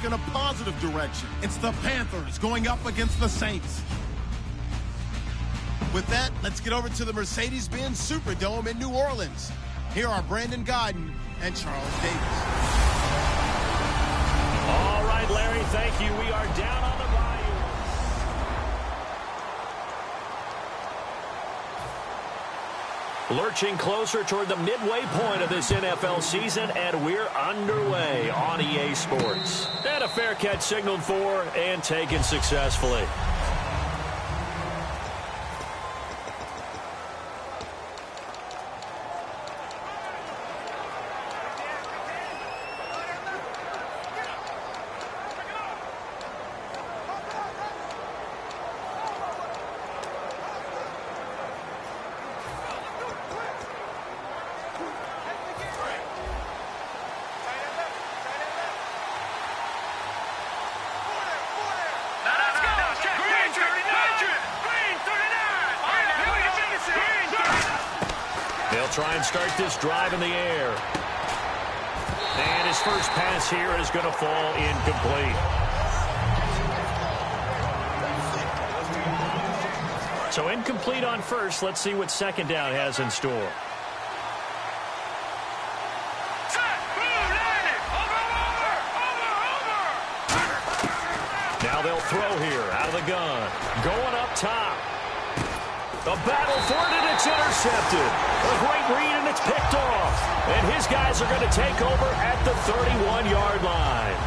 back in a positive direction. It's the Panthers going up against the Saints. With that, let's get over to the Mercedes-Benz Superdome in New Orleans. Here are Brandon Gaudin and Charles Davis. All right, Larry, thank you. We are down on the bayou. Lurching closer toward the midway point of this NFL season, and we're underway on EA Sports. And a fair catch signaled for and taken successfully. Try and start this drive in the air. And his first pass here is going to fall incomplete. So incomplete on first. Let's see what second down has in store. Now they'll throw here out of the gun. Going up top. A battle for it, and it's intercepted. A great read, and it's picked off. And his guys are going to take over at the 31-yard line.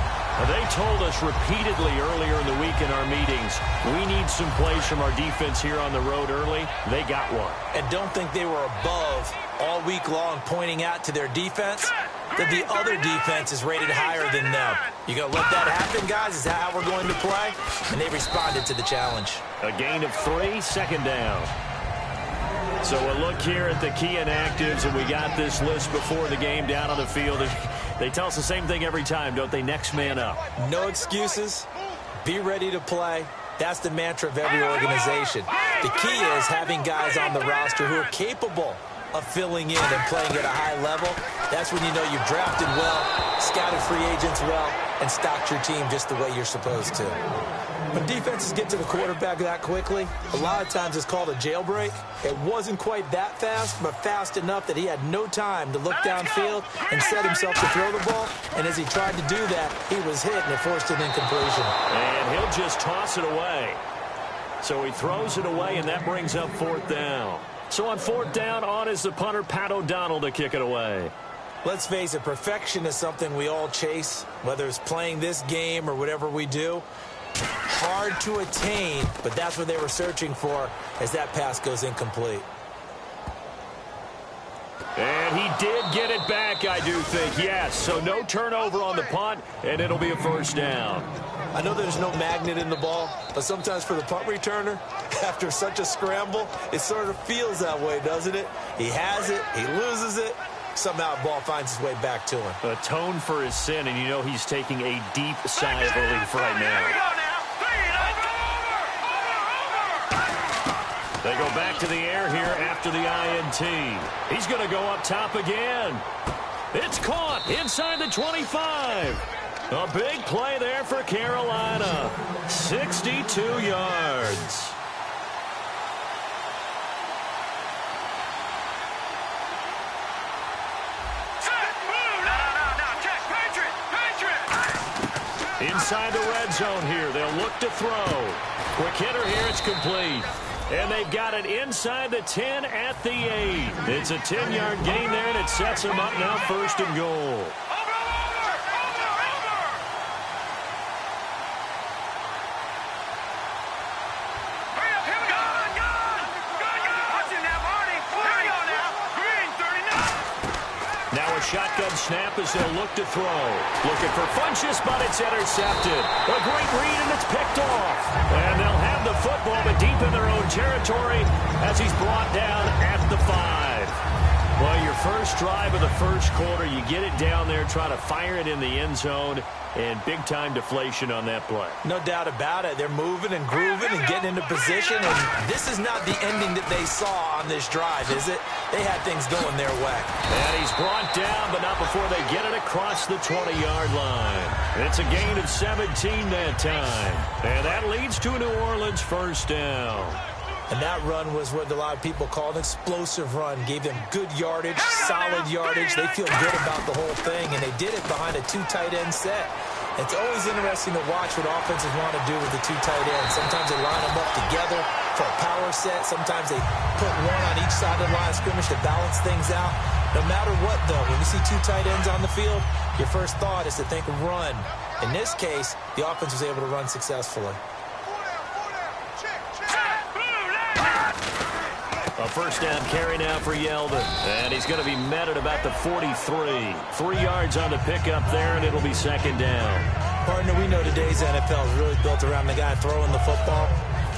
They told us repeatedly earlier in the week in our meetings, we need some plays from our defense here on the road early. They got one. And don't think they were above all week long pointing out to their defense that the other defense is rated higher than them. You going to let that happen, guys? Is that how we're going to play? And they responded to the challenge. A gain of 3, second down. So a look here at the key inactives, and we got this list before the game down on the field. They tell us the same thing every time, don't they? Next man up. No excuses. Be ready to play. That's the mantra of every organization. The key is having guys on the roster who are capable of filling in and playing at a high level. That's when you know you've drafted well, scouted free agents well, and stocked your team just the way you're supposed to. When defenses get to the quarterback that quickly, a lot of times it's called a jailbreak. It wasn't quite that fast, but fast enough that he had no time to look downfield and set himself to throw the ball. And as he tried to do that, he was hit, and it forced an incompletion. And he'll just toss it away. So he throws it away, and that brings up fourth down. So on fourth down, on is the punter, Pat O'Donnell, to kick it away. Let's face it, perfection is something we all chase, whether it's playing this game or whatever we do. Hard to attain, but that's what they were searching for as that pass goes incomplete. And he did get it back, I do think, yes. So no turnover on the punt, and it'll be a first down. I know there's no magnet in the ball, but sometimes for the punt returner, after such a scramble, it sort of feels that way, doesn't it? He has it, he loses it, somehow the ball finds its way back to him. Atone for his sin, and you know he's taking a deep sigh of relief right now. They go back to the air here after the INT. He's going to go up top again. It's caught inside the 25. A big play there for Carolina. 62 yards. Inside the red zone here. They'll look to throw. Quick hitter here. It's complete. And they've got it inside the 10 at the 8. It's a 10-yard gain there, and it sets them up now first and goal. Shotgun snap as they'll look to throw. Looking for Funchess, but it's intercepted. A great read, and it's picked off. And they'll have the football, but deep in their own territory as he's brought down at the 5. Well, your first drive of the first quarter, you get it down there, try to fire it in the end zone, and big-time deflation on that play. No doubt about it. They're moving and grooving and getting into position, and this is not the ending that they saw on this drive, is it? They had things going their way. And he's brought down, but not before they get it across the 20-yard line. It's a gain of 17 that time. And that leads to a New Orleans first down. And that run was what a lot of people call an explosive run. Gave them good yardage, solid yardage. They feel good about the whole thing, and they did it behind a two tight end set. It's always interesting to watch what offenses want to do with the two tight ends. Sometimes they line them up together for a power set. Sometimes they put one on each side of the line of scrimmage to balance things out. No matter what, though, when you see two tight ends on the field, your first thought is to think run. In this case, the offense was able to run successfully. A first down carry now for Yeldon. And he's going to be met at about the 43. 3 yards on the pickup there, and it'll be second down. Partner, we know today's NFL is really built around the guy throwing the football.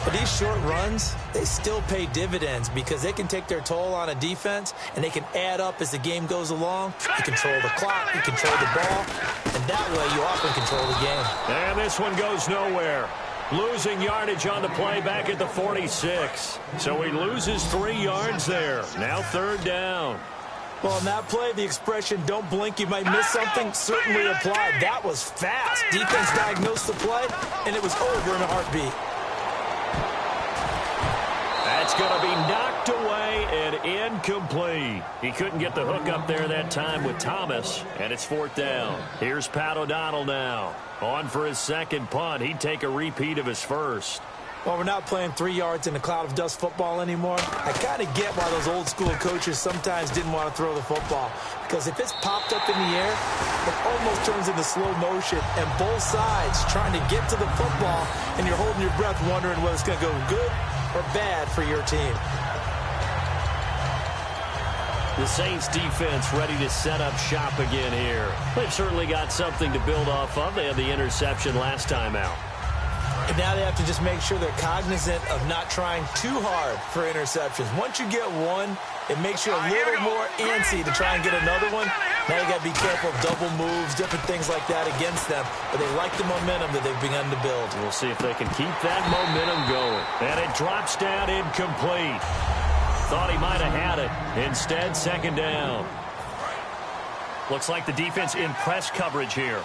But these short runs, they still pay dividends because they can take their toll on a defense, and they can add up as the game goes along. You control the clock, you control the ball, and that way you often control the game. And this one goes nowhere. Losing yardage on the play back at the 46. So he loses 3 yards there. Now third down. Well, on that play, the expression, don't blink, you might miss something, certainly applied. That was fast. Defense diagnosed the play, and it was over in a heartbeat. That's going to be knocked away and incomplete. He couldn't get the hook up there that time with Thomas, and it's fourth down. Here's Pat O'Donnell now. On for his second punt. He'd take a repeat of his first. Well, we're not playing 3 yards in a cloud of dust football anymore. I kind of get why those old school coaches sometimes didn't want to throw the football. Because if it's popped up in the air, it almost turns into slow motion. And both sides trying to get to the football, and you're holding your breath wondering whether it's going to go good or bad for your team. The Saints defense ready to set up shop again here. They've certainly got something to build off of. They had the interception last time out. And now they have to just make sure they're cognizant of not trying too hard for interceptions. Once you get one, it makes you a little more antsy to try and get another one. Now you got to be careful of double moves, different things like that against them. But they like the momentum that they've begun to build. We'll see if they can keep that momentum going. And it drops down incomplete. Thought he might have had it. Instead, second down. Looks like the defense in press coverage here.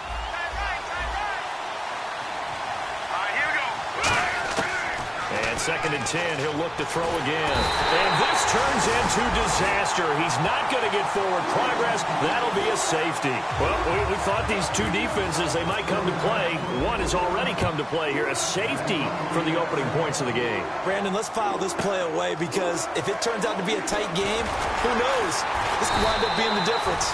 And second and 10, he'll look to throw again. And this turns into disaster. He's not going to get forward progress. That'll be a safety. Well, we thought these two defenses, they might come to play. One has already come to play here. A safety for the opening points of the game. Brandon, let's file this play away because if it turns out to be a tight game, who knows? This could wind up being the difference.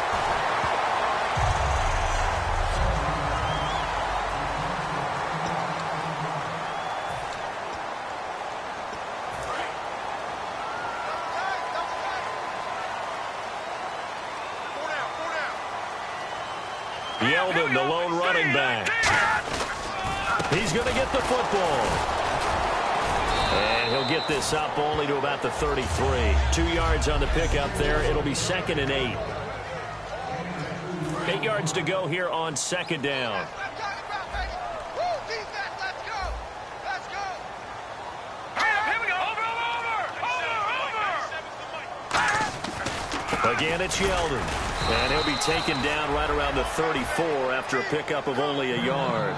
Yeldon, the lone running back. He's going to get the football. And he'll get this up only to about the 33. 2 yards on the pickup there. It'll be second and 8. 8 yards to go here on second down. Again, it's Yeldon. And he'll be taken down right around the 34 after a pickup of only a yard.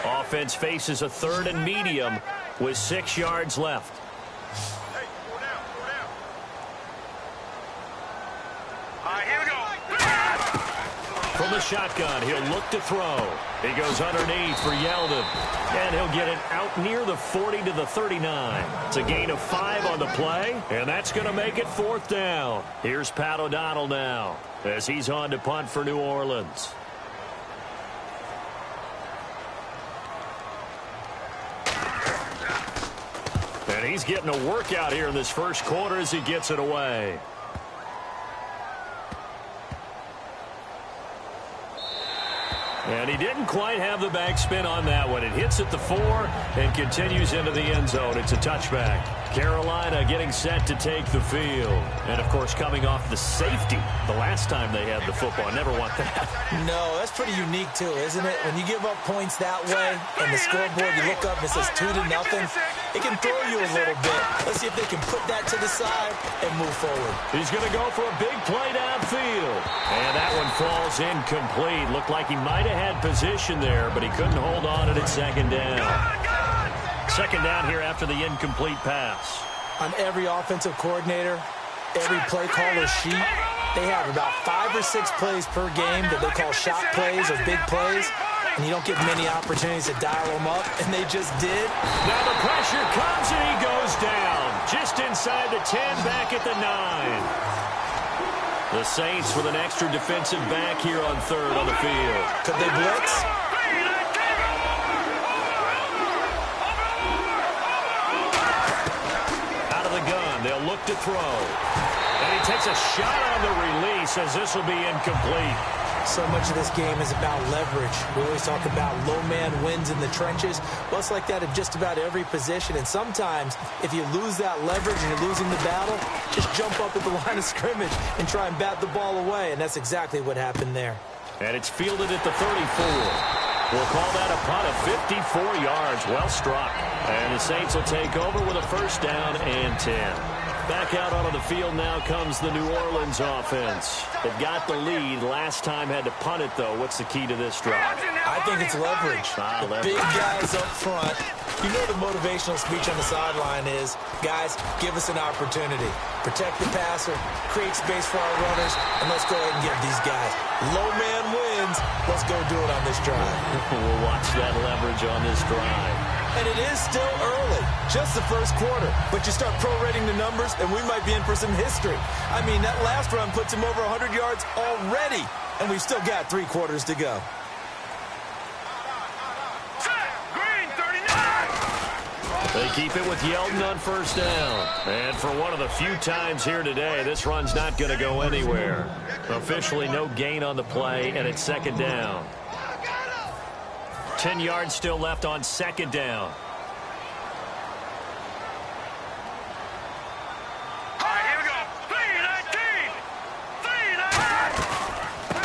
Offense faces a third and medium with 6 yards left. From the shotgun, he'll look to throw. He goes underneath for Yeldon. And he'll get it out near the 40 to the 39. It's a gain of 5 on the play, and that's going to make it fourth down. Here's Pat O'Donnell now as he's on to punt for New Orleans. And he's getting a workout here in this first quarter as he gets it away. And he didn't quite have the backspin on that one. It hits at the 4 and continues into the end zone. It's a touchback. Carolina getting set to take the field. And, of course, coming off the safety the last time they had the football. Never want that. No, that's pretty unique, too, isn't it? When you give up points that way and the scoreboard, you look up and it says 2-0, it can throw you a little bit. Let's see if they can put that to the side and move forward. He's going to go for a big play downfield. And that one falls incomplete. Looked like he might have had position there, but he couldn't hold on at second down. Second down here after the incomplete pass. On every offensive coordinator, every play caller sheet, they have about 5 or 6 plays per game that they call shot plays or big plays, and you don't get many opportunities to dial them up, and they just did. Now the pressure comes, and he goes down. Just inside the 10, back at the 9. The Saints with an extra defensive back here on third on the field. Could they blitz? Out of the gun, they'll look to throw. And he takes a shot on the release as this will be incomplete. So much of this game is about leverage. We always talk about low man wins in the trenches. Well, it's like that in just about every position. And sometimes, if you lose that leverage and you're losing the battle, just jump up at the line of scrimmage and try and bat the ball away. And that's exactly what happened there. And it's fielded at the 34. We'll call that a punt of 54 yards. Well struck. And the Saints will take over with a first down and 10. Back out onto the field now comes the New Orleans offense. They've got the lead. Last time had to punt it, though. What's the key to this drive? I think it's leverage. The big guys up front. You know the motivational speech on the sideline is, guys, give us an opportunity. Protect the passer, create space for our runners, and let's go ahead and give these guys. Low man wins. Let's go do it on this drive. We'll watch that leverage on this drive. And it is still early, just the first quarter. But you start prorating the numbers, and we might be in for some history. I mean, that last run puts him over 100 yards already, and we've still got 3 quarters to go. They keep it with Yeldon on first down. And for one of the few times here today, this run's not going to go anywhere. Officially no gain on the play, and it's second down. 10 yards still left on second down. All right, here we go.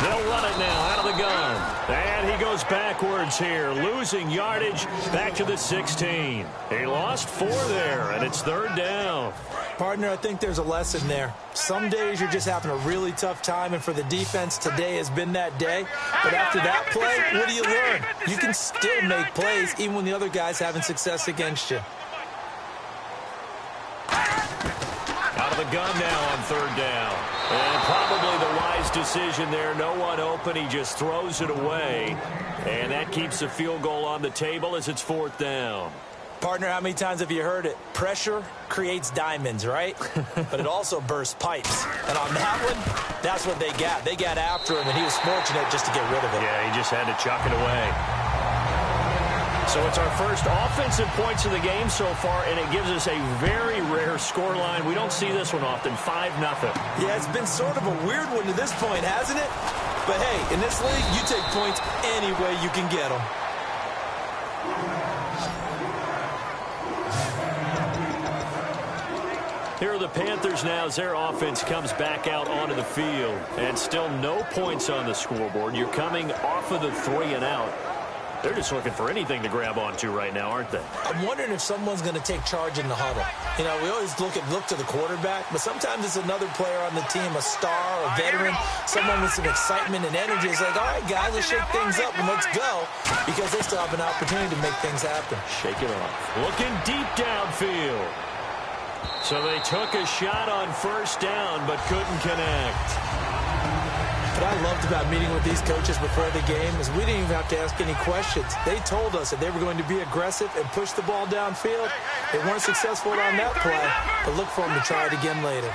3-19. They'll run it now out of the gun. And he goes backwards here, losing yardage back to the 16. He lost 4 there, and it's third down. Partner, I think there's a lesson there. Some days you're just having a really tough time, and for the defense, today has been that day. But after that play, what do you learn? You can still make plays even when the other guy's having success against you. Out of the gun now on third down. And probably the wise decision there. No one open. He just throws it away. And that keeps the field goal on the table as it's fourth down. Partner, how many times have you heard it? Pressure creates diamonds, right? But it also bursts pipes. And on that one, that's what they got. They got after him, and he was fortunate just to get rid of it. Yeah, he just had to chuck it away. So it's our first offensive points of the game so far, and it gives us a very rare scoreline. We don't see this one often, 5-0. Yeah, it's been sort of a weird one to this point, hasn't it? But hey, in this league, you take points any way you can get them. Here are the Panthers now as their offense comes back out onto the field. And still no points on the scoreboard. You're coming off of the 3 and out. They're just looking for anything to grab onto right now, aren't they? I'm wondering if someone's going to take charge in the huddle. You know, we always look to the quarterback, but sometimes it's another player on the team, a star, a veteran, someone with some excitement and energy. It's like, all right, guys, let's shake things up and let's go, because they still have an opportunity to make things happen. Shake it off. Looking deep downfield. So they took a shot on first down, but couldn't connect. What I loved about meeting with these coaches before the game is we didn't even have to ask any questions. They told us that they were going to be aggressive and push the ball downfield. They weren't successful on that play, but look for them to try it again later.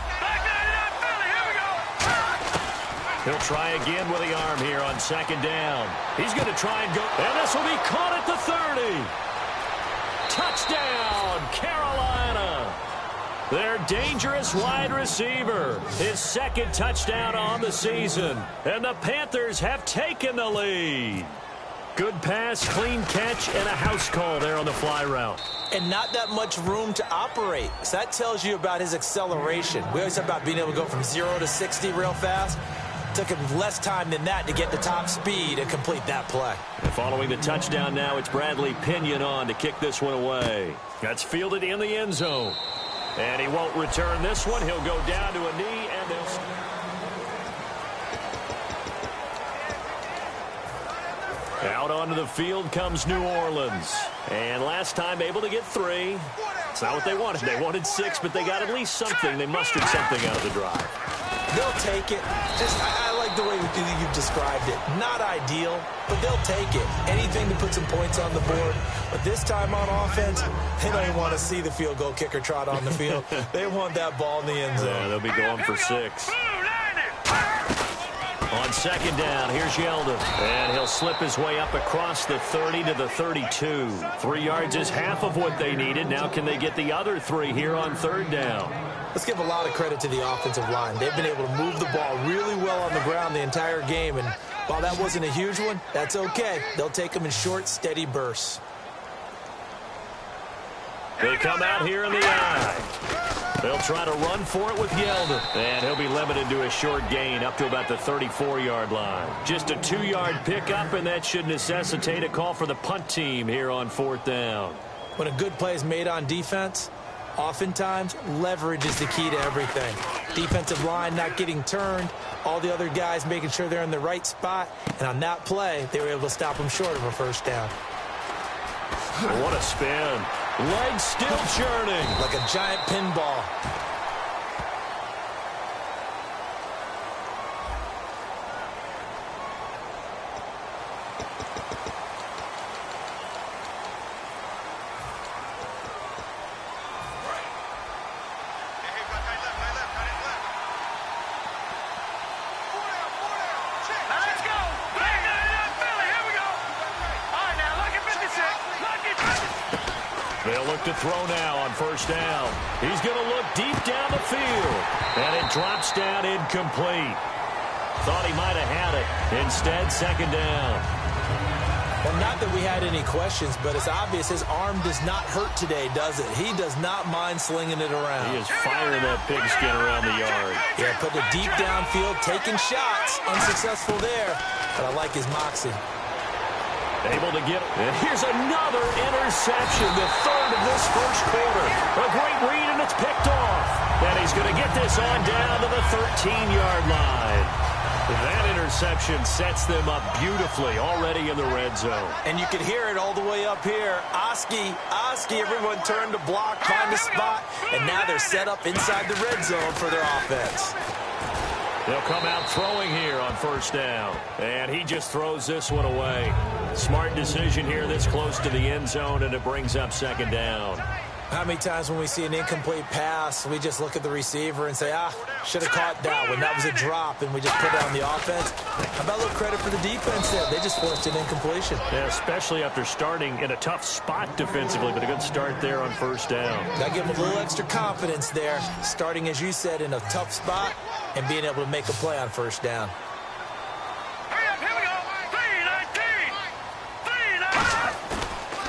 He'll try again with the arm here on second down. He's going to try and go, and this will be caught at the 30. Touchdown, Carolina. Their dangerous wide receiver, his second touchdown on the season. And the Panthers have taken the lead. Good pass, clean catch, and a house call there on the fly route. And not that much room to operate. So that tells you about his acceleration. We always talk about being able to go from 0 to 60 real fast. It took him less time than that to get the top speed and complete that play. And following the touchdown now, it's Bradley Pinion on to kick this one away. That's fielded in the end zone. And he won't return this one. He'll go down to a knee, and they'll... Out onto the field comes New Orleans. And last time able to get 3. It's not what they wanted. They wanted 6, but they got at least something. They mustered something out of the drive. They'll take it. I like the way you described it. Not ideal, but they'll take it. Anything to put some points on the board. But this time on offense, they don't even want to see the field goal kicker trot on the field. They want that ball in the end zone. Yeah, they'll be going for 6. On second down, here's Yeldon. And he'll slip his way up across the 30 to the 32. 3 yards is half of what they needed. Now can they get the other 3 here on third down? Let's give a lot of credit to the offensive line. They've been able to move the ball really well on the ground the entire game. And while that wasn't a huge one, that's okay. They'll take them in short, steady bursts. They come out here in the eye. They'll try to run for it with Yeldon. And he'll be limited to a short gain up to about the 34-yard line. Just a 2-yard pickup, and that should necessitate a call for the punt team here on fourth down. When a good play is made on defense, oftentimes leverage is the key to everything. Defensive line not getting turned, all the other guys making sure they're in the right spot. And on that play, they were able to stop them short of a first down. What a spin. Legs still churning. Like a giant pinball. They'll look to throw now on first down. He's going to look deep down the field. And it drops down incomplete. Thought he might have had it. Instead, second down. Well, not that we had any questions, but it's obvious his arm does not hurt today, does it? He does not mind slinging it around. He is firing that pigskin around the yard. Yeah, putting it deep downfield, taking shots. Unsuccessful there, but I like his moxie. Able to get, and here's another interception, the third of this first quarter. A great read, and it's picked off. And he's going to get this on down to the 13-yard line. That interception sets them up beautifully already in the red zone. And you can hear it all the way up here. Oski, everyone turned to block, find a spot, and now they're set up inside the red zone for their offense. They'll come out throwing here on first down. And he just throws this one away. Smart decision here this close to the end zone, and it brings up second down. How many times when we see an incomplete pass, we just look at the receiver and say, should have caught that one. That was a drop, and we just put it on the offense. How about a little credit for the defense there? They just forced an incompletion. Yeah, especially after starting in a tough spot defensively, but a good start there on first down. Got to give them a little extra confidence there, starting, as you said, in a tough spot and being able to make a play on first down.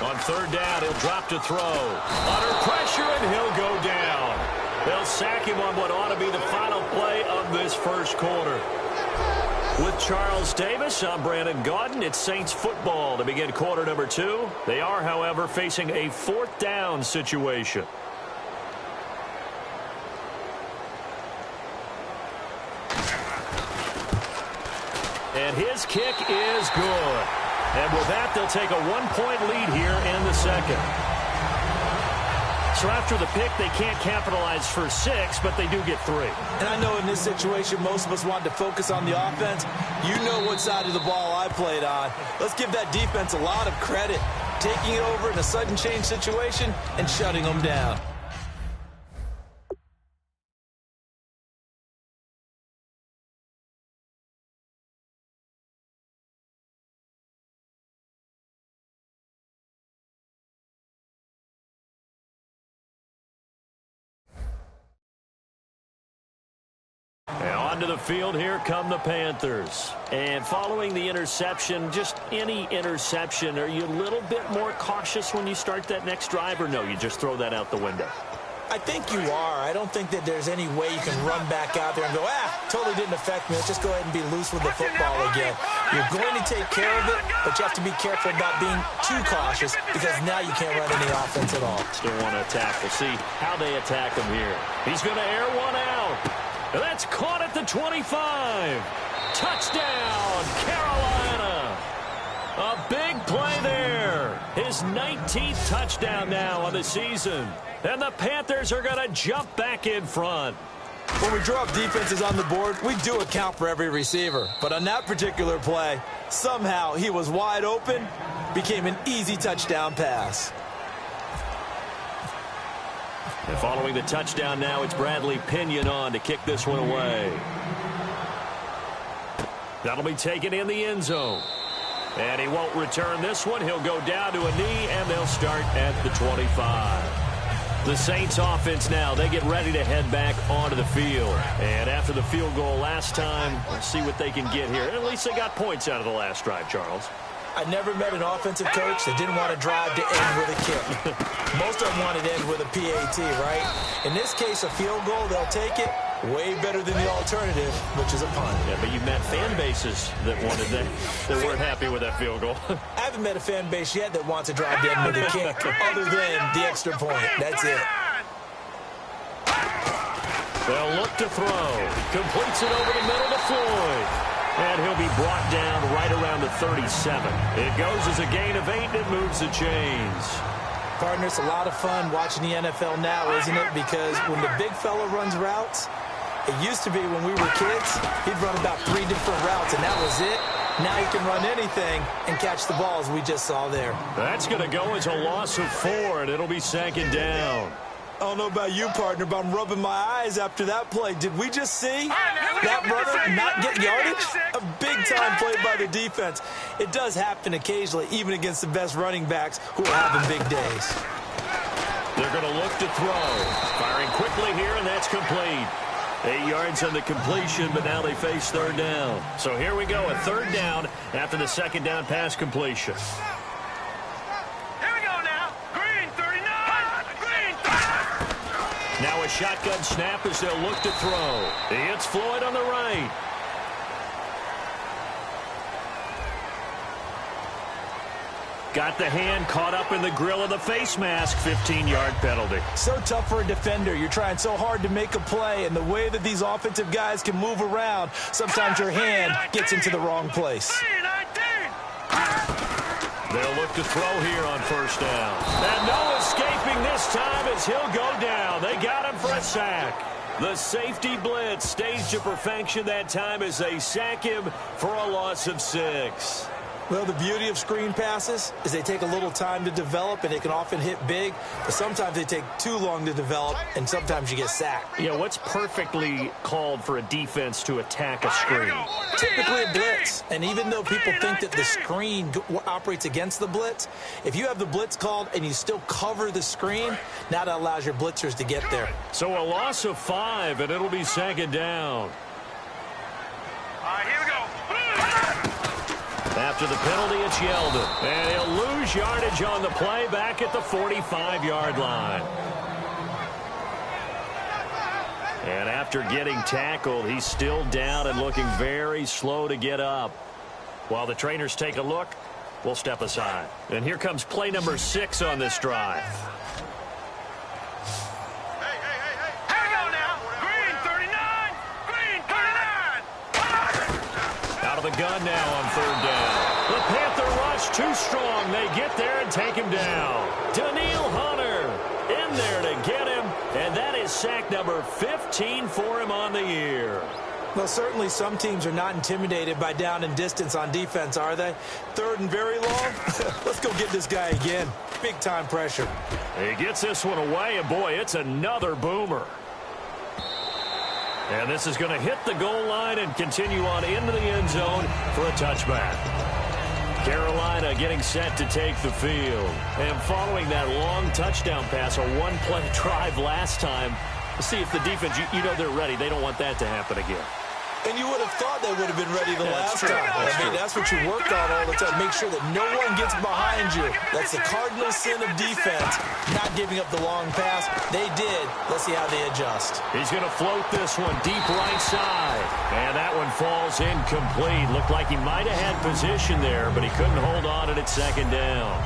On third down, he'll drop to throw. Under pressure, and he'll go down. They'll sack him on what ought to be the final play of this first quarter. With Charles Davis, I'm Brandon Gaudin. It's Saints football to begin quarter number 2. They are, however, facing a fourth down situation. And his kick is good. And with that, they'll take a 1-point lead here in the second. So after the pick, they can't capitalize for 6, but they do get 3. And I know in this situation, most of us wanted to focus on the offense. You know what side of the ball I played on. Let's give that defense a lot of credit. Taking it over in a sudden change situation and shutting them down. Onto the field, here come the Panthers. And following the interception, just any interception, are you a little bit more cautious when you start that next drive, or no, you just throw that out the window? I think you are. I don't think that there's any way you can run back out there and go, totally didn't affect me. Let's just go ahead and be loose with the football again. You're going to take care of it, but you have to be careful about being too cautious because now you can't run any offense at all. Still want to attack. We'll see how they attack him here. He's going to air one out. That's caught at the 25. Touchdown, Carolina. A big play there. His 19th touchdown now on the season. And the Panthers are going to jump back in front. When we draw up defenses on the board, we do account for every receiver. But on that particular play, somehow he was wide open, became an easy touchdown pass. And following the touchdown now, it's Bradley Pinion on to kick this one away. That'll be taken in the end zone. And he won't return this one. He'll go down to a knee, and they'll start at the 25. The Saints offense now, they get ready to head back onto the field. And after the field goal last time, we'll see what they can get here. At least they got points out of the last drive, Charles. I never met an offensive coach that didn't want to drive to end with a kick. Most of them wanted to end with a PAT, right? In this case, a field goal, they'll take it. Way better than the alternative, which is a punt. Yeah, but you've met fan bases that wanted that weren't happy with that field goal. I haven't met a fan base yet that wants to drive to end with a kick, other than the extra point. That's it. They'll look to throw. Completes it over the middle to Floyd. And he'll be brought down right around the 37. It goes as a gain of 8, and it moves the chains. Partner, it's a lot of fun watching the NFL now, isn't it? Because when the big fella runs routes, it used to be when we were kids, he'd run about 3 different routes, and that was it. Now he can run anything and catch the balls we just saw there. That's going to go as a loss of 4, and it'll be second down. I don't know about you, partner, but I'm rubbing my eyes after that play. Did we just see that runner not get yardage? A big-time play by the defense. It does happen occasionally, even against the best running backs who are having big days. They're going to look to throw. Firing quickly here, and that's complete. 8 yards on the completion, but now they face third down. So here we go, a third down after the second down pass completion. Now a shotgun snap as they'll look to throw. It's Floyd on the right. Got the hand caught up in the grill of the face mask. 15-yard penalty. So tough for a defender. You're trying so hard to make a play, and the way that these offensive guys can move around, sometimes your hand gets into the wrong place. They'll look to throw here on first down. And no escaping this time as he'll go down. They got him for a sack. The safety blitz staged to perfection that time as they sack him for a loss of 6. Well, the beauty of screen passes is they take a little time to develop, and they can often hit big, but sometimes they take too long to develop, and sometimes you get sacked. Yeah, what's perfectly called for a defense to attack a screen? Typically a blitz, and even though people think that the screen operates against the blitz, if you have the blitz called and you still cover the screen, now that allows your blitzers to get there. So a loss of 5, and it'll be second down. Here we go. After the penalty, it's Yeldon. And he'll lose yardage on the play back at the 45-yard line. And after getting tackled, he's still down and looking very slow to get up. While the trainers take a look, we'll step aside. And here comes play number 6 on this drive. The gun now on third down. The Panther rush too strong. They get there and take him down. Daniil Hunter in there to get him, and that is sack number 15 for him on the year. Well, certainly some teams are not intimidated by down and distance on defense, are they? Third and very long? Let's go get this guy again. Big-time pressure. He gets this one away, and boy, it's another boomer. And this is going to hit the goal line and continue on into the end zone for a touchback. Carolina getting set to take the field. And following that long touchdown pass, a one-play drive last time, let's see if the defense, you know they're ready. They don't want that to happen again. And you would have thought they would have been ready the last time. That's what you work on all the time. Make sure that no one gets behind you. That's the cardinal sin of defense, not giving up the long pass. They did. Let's see how they adjust. He's going to float this one deep right side. And that one falls incomplete. Looked like he might have had position there, but he couldn't hold on at second down.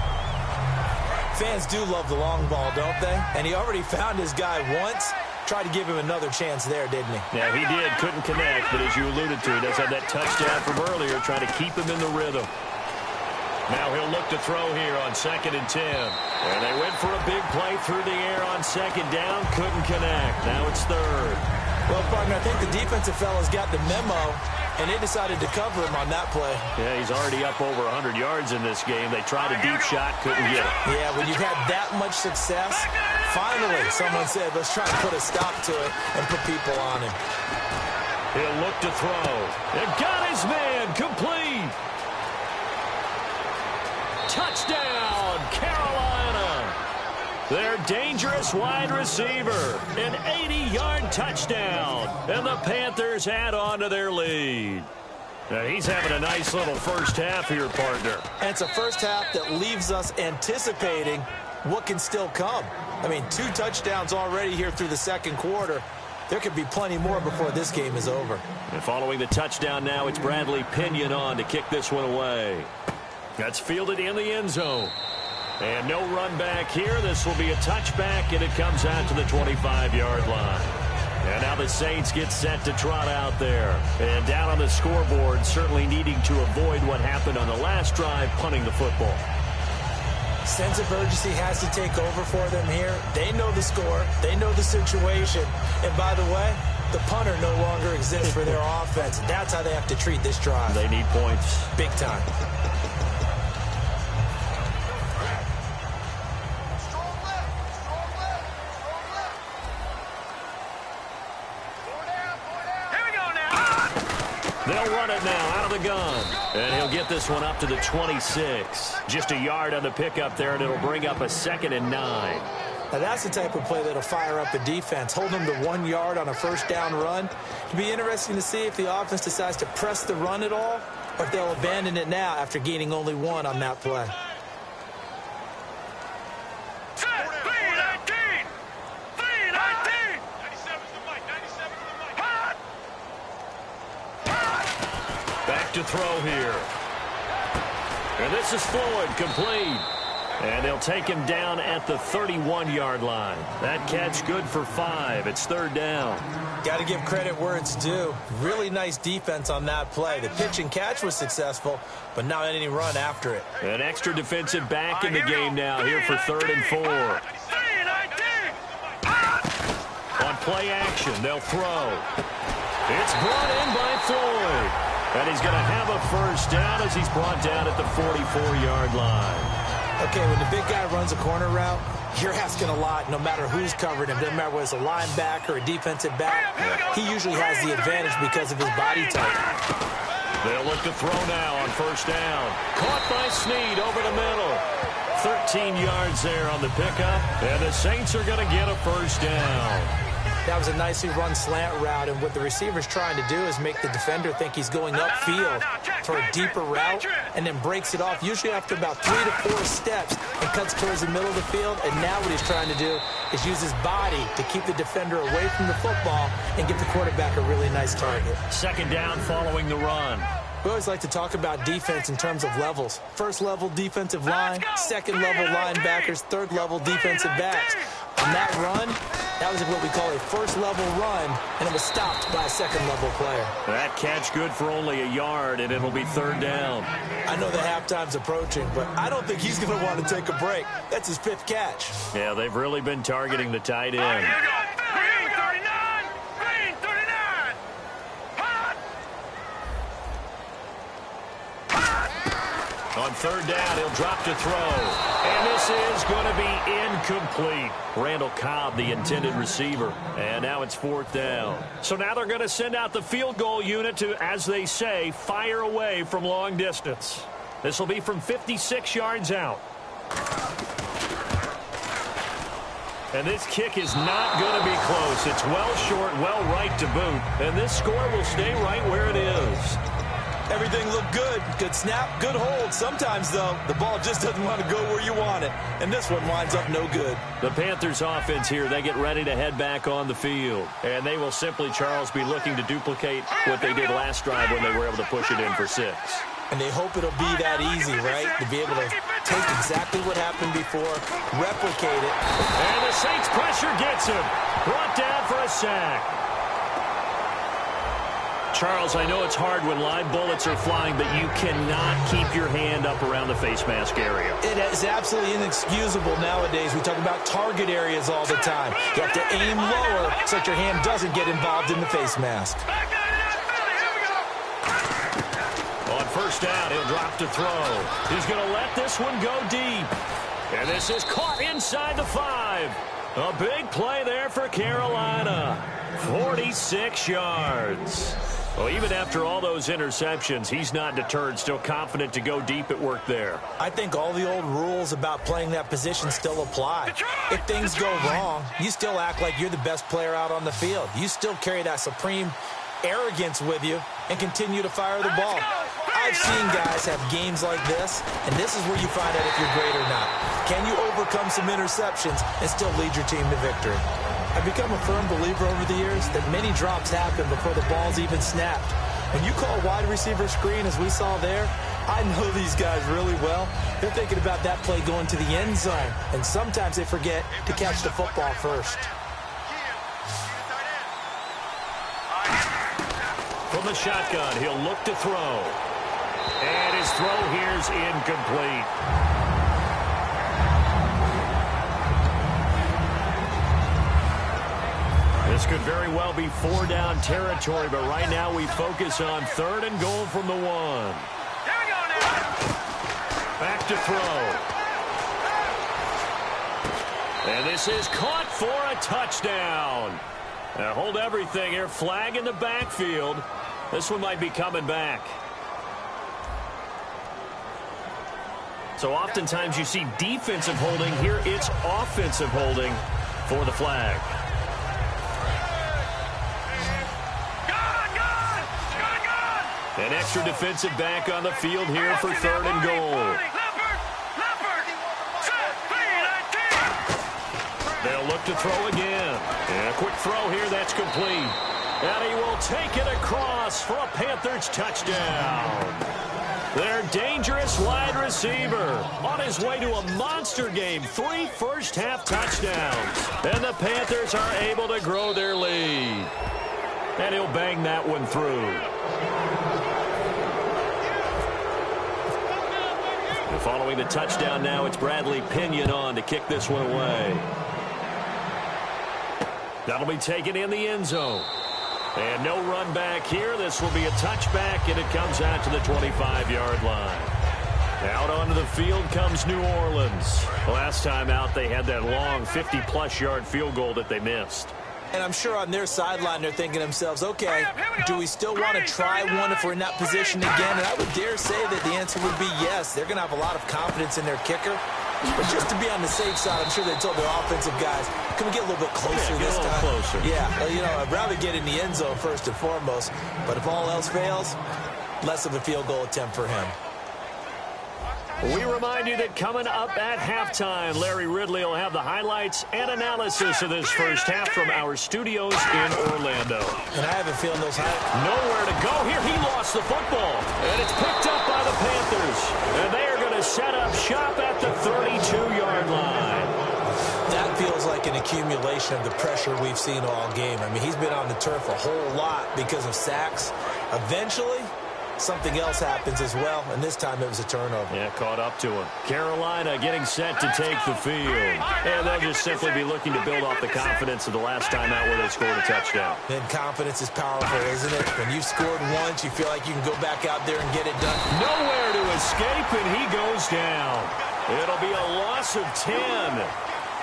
Fans do love the long ball, don't they? And he already found his guy once. Tried to give him another chance there, didn't he? Yeah, he did. Couldn't connect, but as you alluded to, he does have that touchdown from earlier, trying to keep him in the rhythm. Now he'll look to throw here on 2nd and 10. And they went for a big play through the air on 2nd down. Couldn't connect. Now it's 3rd. Well, partner, I think the defensive fellas got the memo, and they decided to cover him on that play. Yeah, he's already up over 100 yards in this game. They tried a deep shot, couldn't get it. Yeah, when you've had that much success, finally someone said, let's try to put a stop to it and put people on him. He'll look to throw. And got his man complete. Touchdown, Carolina. Their dangerous wide receiver. An 80-yard touchdown. And the Panthers add on to their lead. Now he's having a nice little first half here, partner. And it's a first half that leaves us anticipating what can still come. I mean, 2 touchdowns already here through the second quarter. There could be plenty more before this game is over. And following the touchdown now, it's Bradley Pinion on to kick this one away. That's fielded in the end zone. And no run back here. This will be a touchback, and it comes out to the 25-yard line. And now the Saints get set to trot out there. And down on the scoreboard, certainly needing to avoid what happened on the last drive, punting the football. Sense of urgency has to take over for them here. They know the score. They know the situation. And by the way, the punter no longer exists for their offense. That's how they have to treat this drive. They need points. Big time. They'll run it now out of the gun. And he'll get this one up to the 26. Just a yard on the pickup there, and it'll bring up a 2nd and 9. Now that's the type of play that'll fire up a defense. Hold them to 1 yard on a first down run. It'll be interesting to see if the offense decides to press the run at all, or if they'll abandon it now after gaining only 1 on that play. To throw here. And this is Floyd, complete. And they'll take him down at the 31-yard line. That catch good for 5. It's 3rd down. Got to give credit where it's due. Really nice defense on that play. The pitch and catch was successful, but not any run after it. An extra defensive back in the game now here for 3rd and 4. On play action, they'll throw. It's brought in by Floyd. And he's going to have a first down as he's brought down at the 44-yard line. Okay, when the big guy runs a corner route, you're asking a lot no matter who's covering him. Doesn't matter whether it's a linebacker or a defensive back. He usually has the advantage because of his body type. They'll look to throw now on first down. Caught by Snead over the middle. 13 yards there on the pickup. And the Saints are going to get a first down. That was a nicely run slant route, and what the receiver's trying to do is make the defender think he's going upfield for a deeper route, and then breaks it off, usually after about 3 to 4 steps, and cuts towards the middle of the field. And now what he's trying to do is use his body to keep the defender away from the football and give the quarterback a really nice target. 2nd down following the run. We always like to talk about defense in terms of levels. First level defensive line, second level linebackers, third level defensive backs. On that run, that was what we call a first level run, and it was stopped by a second level player. That catch good for only a yard, and it'll be 3rd down. I know the halftime's approaching, but I don't think he's going to want to take a break. That's his 5th catch. Yeah, they've really been targeting the tight end. On 3rd down, he'll drop to throw. And this is going to be incomplete. Randall Cobb, the intended receiver. And now it's 4th down. So now they're going to send out the field goal unit to, as they say, fire away from long distance. This will be from 56 yards out. And this kick is not going to be close. It's well short, well right to boot. And this score will stay right where it is. Everything looked good. Good snap, good hold. Sometimes, though, the ball just doesn't want to go where you want it. And this one winds up no good. The Panthers offense here, they get ready to head back on the field. And they will simply, Charles, be looking to duplicate what they did last drive when they were able to push it in for 6. And they hope it'll be that easy, right? To be able to take exactly what happened before, replicate it. And the Saints pressure gets him. Brought down for a sack. Charles, I know it's hard when live bullets are flying, but you cannot keep your hand up around the face mask area. It is absolutely inexcusable nowadays. We talk about target areas all the time. You have to aim lower so that your hand doesn't get involved in the face mask. On first down, he'll drop to throw. He's going to let this one go deep. And this is caught inside the 5. A big play there for Carolina. 46 yards. Well, even after all those interceptions, he's not deterred, still confident to go deep at work there. I think all the old rules about playing that position still apply. If things go wrong, you still act like you're the best player out on the field. You still carry that supreme arrogance with you and continue to fire the ball. I've seen guys have games like this, and this is where you find out if you're great or not. Can you overcome some interceptions and still lead your team to victory? I've become a firm believer over the years that many drops happen before the ball's even snapped. When you call wide receiver screen, as we saw there, I know these guys really well. They're thinking about that play going to the end zone, and sometimes they forget to catch the football first. From the shotgun, he'll look to throw. And his throw here's incomplete. This could very well be 4-down territory, but right now we focus on 3rd and goal from the 1. Here we go now. Back to throw. And this is caught for a touchdown. Now hold everything here. Flag in the backfield. This one might be coming back. So oftentimes you see defensive holding. Here it's offensive holding for the flag. An extra defensive back on the field here for 3rd and goal. They'll look to throw again. And a quick throw here, that's complete. And he will take it across for a Panthers touchdown. Their dangerous wide receiver on his way to a monster game. 3 first-half touchdowns. And the Panthers are able to grow their lead. And he'll bang that one through. Following the touchdown now, it's Bradley Pinion on to kick this one away. That'll be taken in the end zone. And no run back here. This will be a touchback, and it comes out to the 25-yard line. Out onto the field comes New Orleans. Last time out, they had that long 50-plus yard field goal that they missed. And I'm sure on their sideline they're thinking to themselves, okay, do we still want to try one if we're in that position again? And I would dare say that the answer would be yes. They're going to have a lot of confidence in their kicker. But just to be on the safe side, I'm sure they told their offensive guys, can we get a little bit closer this time? Closer. Yeah, you know, I'd rather get in the end zone first and foremost. But if all else fails, less of a field goal attempt for him. We remind you that coming up at halftime, Larry Ridley will have the highlights and analysis of this first half from our studios in Orlando. And I have a feeling those highlights... Nowhere to go here. He lost the football. And it's picked up by the Panthers. And they are going to set up shop at the 32-yard line. That feels like an accumulation of the pressure we've seen all game. I mean, he's been on the turf a whole lot because of sacks. Eventually, something else happens as well, and this time it was a turnover. Yeah, caught up to him. Carolina getting set to take the field. And they'll just simply be looking to build off the confidence of the last time out where they scored a touchdown. And confidence is powerful, isn't it? When you've scored once, you feel like you can go back out there and get it done. Nowhere to escape, and he goes down. It'll be a loss of 10.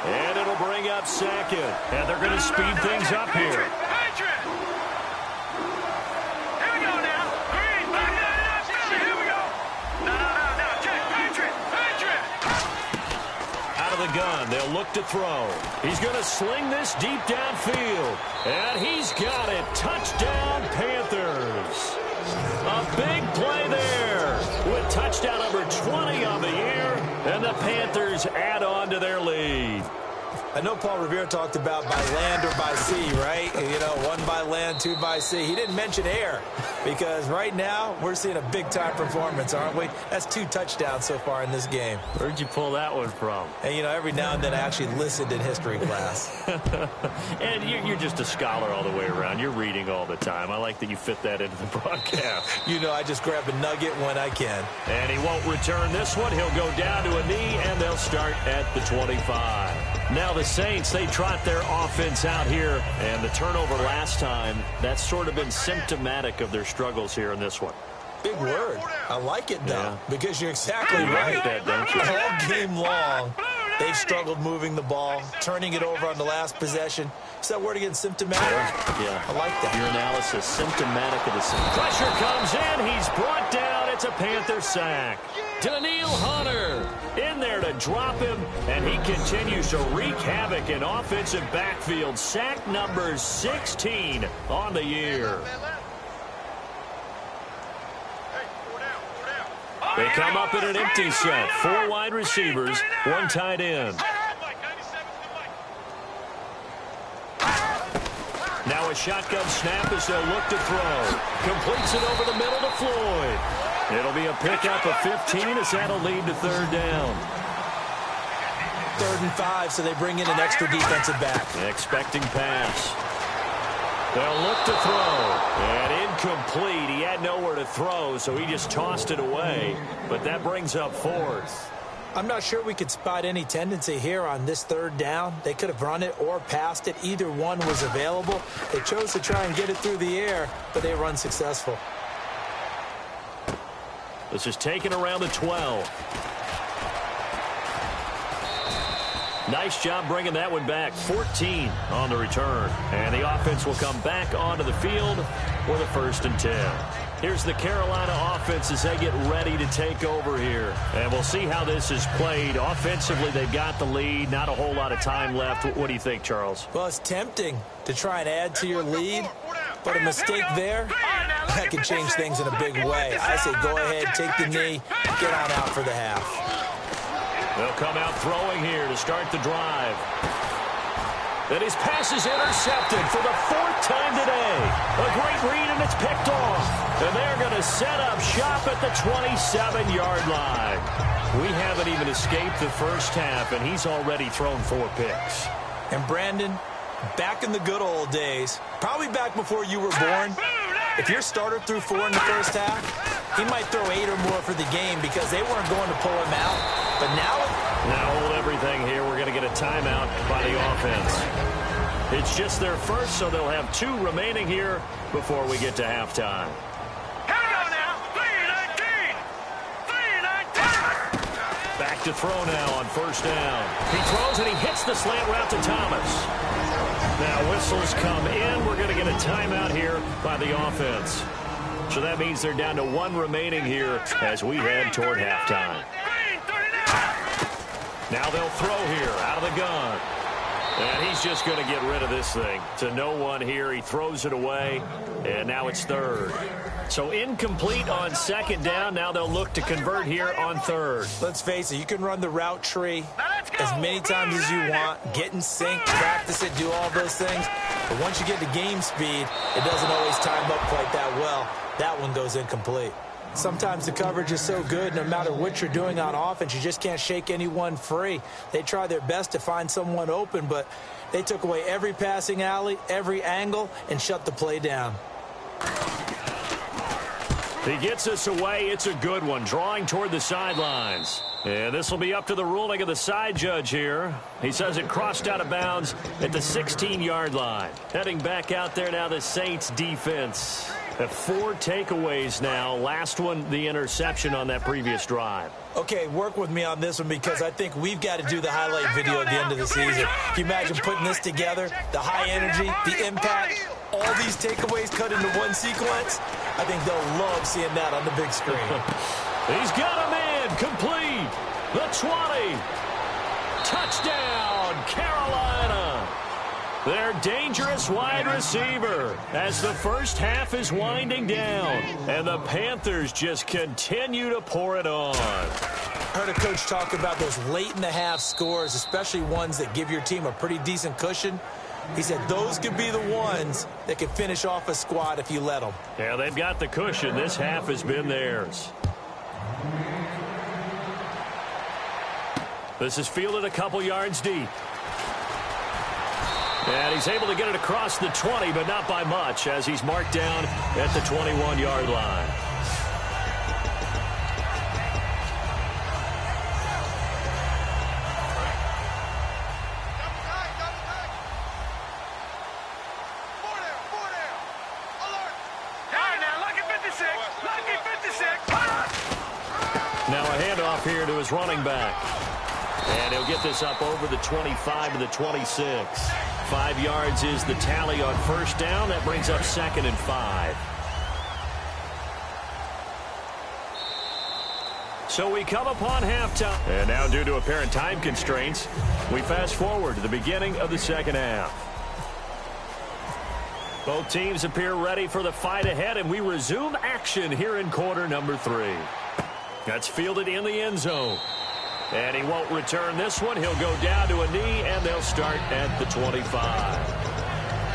And it'll bring up 2nd. And they're going to speed things up here. of the gun. They'll look to throw. He's going to sling this deep downfield. And he's got it. Touchdown, Panthers. A big play there with touchdown number 20 on the year. And the Panthers add on to their lead. I know Paul Revere talked about by land or by sea, right? You know, one by land, two by sea. He didn't mention air because right now we're seeing a big-time performance, aren't we? That's 2 touchdowns so far in this game. Where'd you pull that one from? And, you know, every now and then I actually listened in history class. And you're just a scholar all the way around. You're reading all the time. I like that you fit that into the broadcast. You know, I just grab a nugget when I can. And he won't return this one. He'll go down to a knee, and they'll start at the 25. Now the Saints, they trot their offense out here, and the turnover last time, that's sort of been symptomatic of their struggles here in this one. Big word. I like it, though, because you're exactly You right. like that, don't you? All game long, they've struggled moving the ball, turning it over on the last possession. Is that word again, symptomatic? Yeah. I like that. Your analysis, symptomatic of the Saints. Pressure comes in. He's brought down. It's a Panther sack. Daniil Hunter in there to drop him, and he continues to wreak havoc in offensive backfield. Sack number 16 on the year. They come up in an empty set. 4 wide receivers, 1 tight end. Now a shotgun snap as they'll look to throw. Completes it over the middle to Floyd. It'll be a pickup of 15 as that'll lead to 3rd down. 3rd and 5, so they bring in an extra defensive back. Expecting pass. They'll look to throw. And incomplete. He had nowhere to throw, so he just tossed it away. But that brings up 4th. I'm not sure we could spot any tendency here on this 3rd down. They could have run it or passed it. Either one was available. They chose to try and get it through the air, but they were unsuccessful. This is taken around the 12. Nice job bringing that one back. 14 on the return. And the offense will come back onto the field for the 1st and 10. Here's the Carolina offense as they get ready to take over here. And we'll see how this is played. Offensively, they've got the lead. Not a whole lot of time left. What do you think, Charles? Well, it's tempting to try and add to your lead, but a mistake there, that can change things in a big way. I say go ahead, take the knee, get on out for the half. They'll come out throwing here to start the drive. And his pass is intercepted for the 4th time today. A great read, and it's picked off. And they're going to set up shop at the 27-yard line. We haven't even escaped the first half, and he's already thrown 4 picks. And Brandon, back in the good old days, probably back before you were born, if your starter threw 4 in the first half, he might throw 8 or more for the game because they weren't going to pull him out. But now hold everything here. We're going to get a timeout by the offense. It's just their first, so they'll have 2 remaining here before we get to halftime. Back to throw now on 1st down. He throws and he hits the slant route to Thomas. Now whistles come in. We're going to get a timeout here by the offense. So that means they're down to 1 remaining here as we head toward halftime. Now they'll throw here out of the gun. And he's just going to get rid of this thing. To no one here. He throws it away. And now it's 3rd. So incomplete on 2nd down. Now they'll look to convert here on 3rd. let's face it, you can run the route tree as many times as you want, get in sync, practice it, do all those things. But once you get to game speed, it doesn't always time up quite that well. That one goes incomplete. Sometimes the coverage is so good, no matter what you're doing on offense, you just can't shake anyone free. They try their best to find someone open, but they took away every passing alley, every angle, and shut the play down. He gets us away. It's a good one, drawing toward the sidelines. And this will be up to the ruling of the side judge here. He says it crossed out of bounds at the 16-yard line. Heading back out there now, the Saints defense. Have 4 takeaways now. Last one, the interception on that previous drive. Okay, work with me on this one because I think we've got to do the highlight video at the end of the season. Can you imagine putting this together? The high energy, the impact, all these takeaways cut into one sequence? I think they'll love seeing that on the big screen. He's got a man complete. The 20. Touchdown, Carolina. Their dangerous wide receiver as the first half is winding down. And the Panthers just continue to pour it on. I heard a coach talk about those late-in-the-half scores, especially ones that give your team a pretty decent cushion. He said those could be the ones that can finish off a squad if you let them. Yeah, they've got the cushion. This half has been theirs. This is fielded a couple yards deep. And he's able to get it across the 20, but not by much, as he's marked down at the 21-yard line. Now a handoff here to his running back. And he'll get this up over the 25 to the 26. 5 yards is the tally on first down. That brings up 2nd and 5. So we come upon halftime. And now due to apparent time constraints, we fast forward to the beginning of the second half. Both teams appear ready for the fight ahead, and we resume action here in quarter number 3. That's fielded in the end zone. And he won't return this one. He'll go down to a knee, and they'll start at the 25.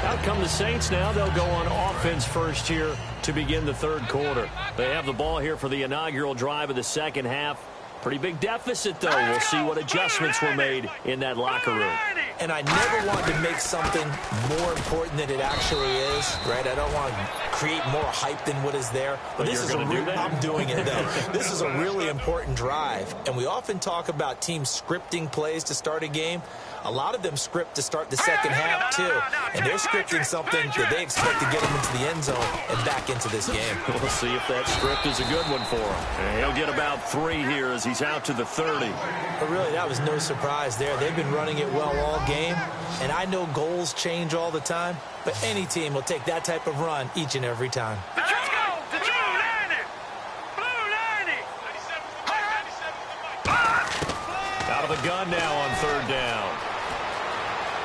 Out come the Saints now. They'll go on offense first here to begin the third quarter. They have the ball here for the inaugural drive of the second half. Pretty big deficit, though. We'll see what adjustments were made in that locker room. And I never want to make something more important than it actually is, right? I don't want to create more hype than what is there. But this is I'm doing it, though. This is a really important drive. And we often talk about teams scripting plays to start a game. A lot of them script to start the second half, too. And they're scripting something that they expect to get them into the end zone and back into this game. We'll see if that script is a good one for him. And he'll get about 3 here as he's out to the 30. But really, that was no surprise there. They've been running it well all game. And I know goals change all the time, but any team will take that type of run each and every time. Let's go! The Blue 90! Blue 90! Out of the gun now on third down.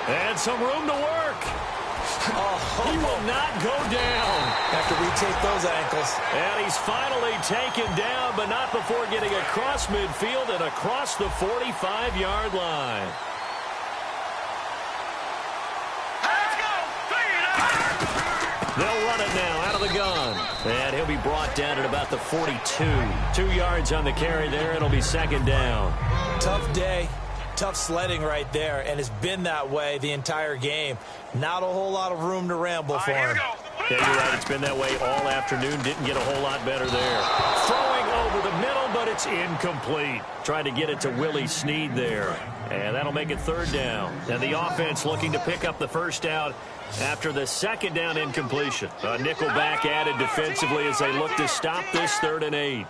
And some room to work. He will not go down. Have to retake those ankles. And he's finally taken down, but not before getting across midfield and across the 45-yard line. They'll run it now out of the gun. And he'll be brought down at about the 42. 2 yards on the carry there. It'll be second down. Tough day. Tough sledding right there, and it's been that way the entire game. Not a whole lot of room to ramble for him. Yeah, you're right. It's been that way all afternoon. Didn't get a whole lot better there. Throwing over the middle, but it's incomplete. Trying to get it to Willie Snead there. And that'll make it third down. And the offense looking to pick up the first down after the second down incompletion. A nickel back added defensively as they look to stop this 3rd and 8.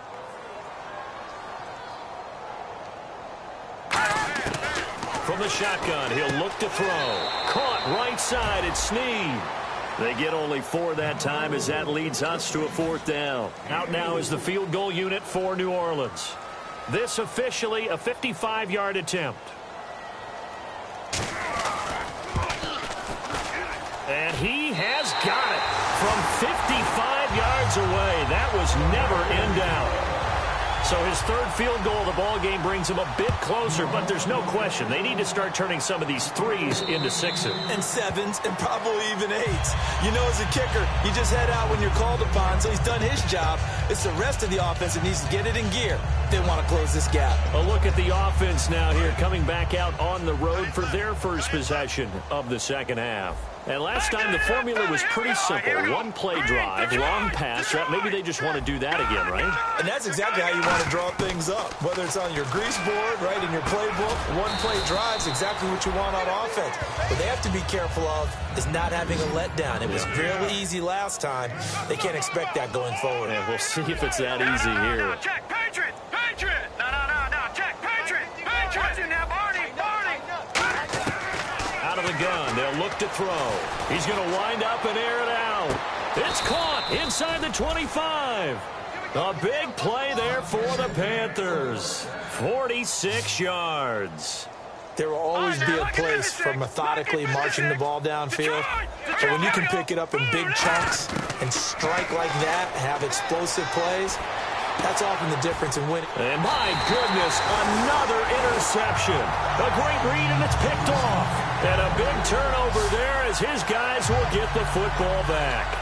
From the shotgun, he'll look to throw. Caught right side, it's Snead. They get only 4 that time as that leads us to a 4th down. Out now is the field goal unit for New Orleans. This officially a 55-yard attempt. And he has got it from 55 yards away. That was never in doubt. So his 3rd field goal of the ball game brings him a bit closer, but there's no question they need to start turning some of these 3s into 6s. And 7s, and probably even 8s. You know, as a kicker, you just head out when you're called upon, so he's done his job. It's the rest of the offense that needs to get it in gear. They want to close this gap. A look at the offense now here, coming back out on the road for their first possession of the second half. And last time the formula was pretty simple. 1-play drive, long pass. Maybe they just want to do that again, right? And that's exactly how you want to draw things up. Whether it's on your grease board, right, in your playbook, 1-play drive's exactly what you want on offense. What they have to be careful of is not having a letdown. It was fairly easy last time. They can't expect that going forward. And we'll see if it's that easy here. Check, Patriot! Patriot! No. Check, Patriot! Patriot! Now, Barney! Out of the gun, they'll look to throw. He's going to wind up and air it out. It's caught inside the 25. A big play there for the Panthers. 46 yards. There will always be a place for methodically marching the ball downfield. But when you can pick it up in big chunks and strike like that, have explosive plays, that's often the difference in winning. And my goodness, another interception. A great read, and it's picked off. And a big turnover there as his guys will get the football back.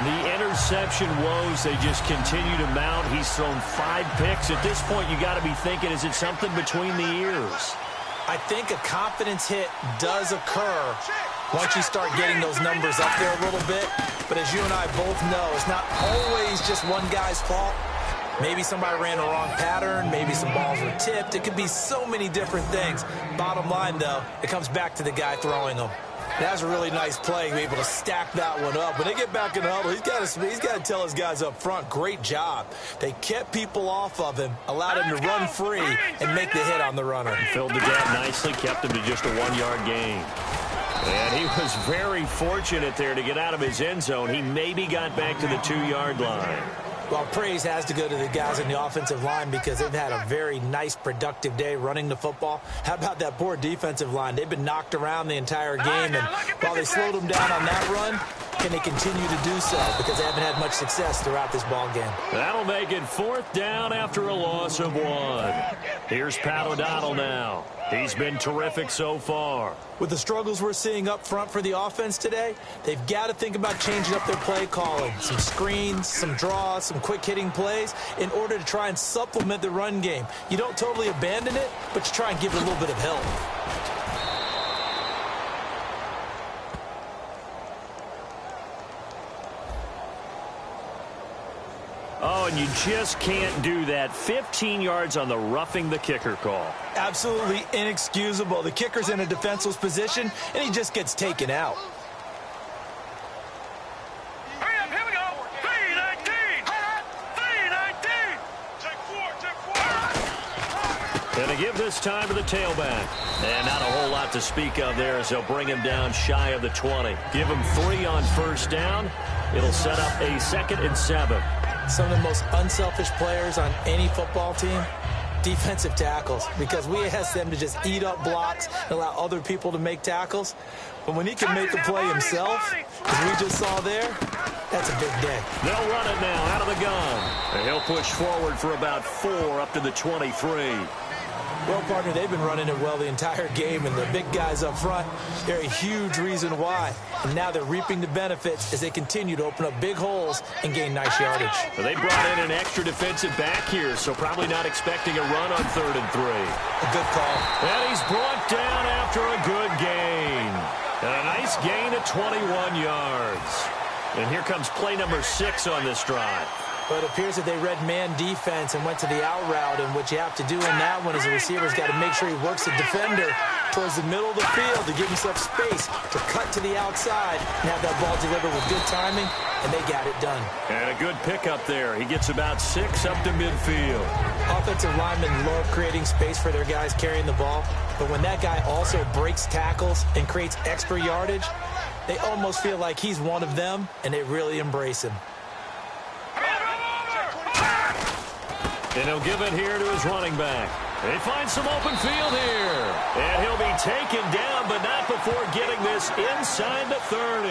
The interception woes, they just continue to mount. He's thrown 5 picks. At this point, you got to be thinking, is it something between the ears? I think a confidence hit does occur once you start getting those numbers up there a little bit. But as you and I both know, it's not always just one guy's fault. Maybe somebody ran the wrong pattern. Maybe some balls were tipped. It could be so many different things. Bottom line, though, it comes back to the guy throwing them. That's a really nice play to be able to stack that one up. When they get back in the huddle, he's got to tell his guys up front, great job. They kept people off of him, allowed him to run free, and make the hit on the runner. He filled the gap nicely, kept him to just a 1-yard gain. And he was very fortunate there to get out of his end zone. He maybe got back to the 2-yard line. Well, praise has to go to the guys on the offensive line because they've had a very nice, productive day running the football. How about that poor defensive line? They've been knocked around the entire game, and while they slowed them down on that run, can they continue to do so because they haven't had much success throughout this ball game? That'll make it 4th down after a loss of 1. Here's Pat O'Donnell now. He's been terrific so far. With the struggles we're seeing up front for the offense today, they've got to think about changing up their play calling. Some screens, some draws, some quick-hitting plays in order to try and supplement the run game. You don't totally abandon it, but you try and give it a little bit of help. Oh, and you just can't do that. 15 yards on the roughing the kicker call. Absolutely inexcusable. The kicker's in a defenseless position, and he just gets taken out. Hurry up, here we go. 3-19. 3-19. Check 4. And to give this time to the tailback. And not a whole lot to speak of there as they'll bring him down shy of the 20. Give him 3 on 1st down. It'll set up a 2nd and 7. Some of the most unselfish players on any football team, defensive tackles, because we ask them to just eat up blocks and allow other people to make tackles. But when he can make a play himself, as we just saw there, that's a big day. They'll run it now out of the gun. And he'll push forward for about 4 up to the 23. Well, partner, they've been running it well the entire game, and the big guys up front, they're a huge reason why. And now they're reaping the benefits as they continue to open up big holes and gain nice yardage. Well, they brought in an extra defensive back here, so probably not expecting a run on 3rd and 3. A good call. And he's brought down after a good gain. And a nice gain of 21 yards. And here comes play number 6 on this drive. But it appears that they read man defense and went to the out route, and what you have to do in that one is the receiver's got to make sure he works the defender towards the middle of the field to give himself space to cut to the outside and have that ball delivered with good timing, and they got it done. And a good pickup there. He gets about 6 up to midfield. Offensive linemen love creating space for their guys carrying the ball, but when that guy also breaks tackles and creates extra yardage, they almost feel like he's one of them, and they really embrace him. And he'll give it here to his running back. They find some open field here. And he'll be taken down, but not before getting this inside the 30.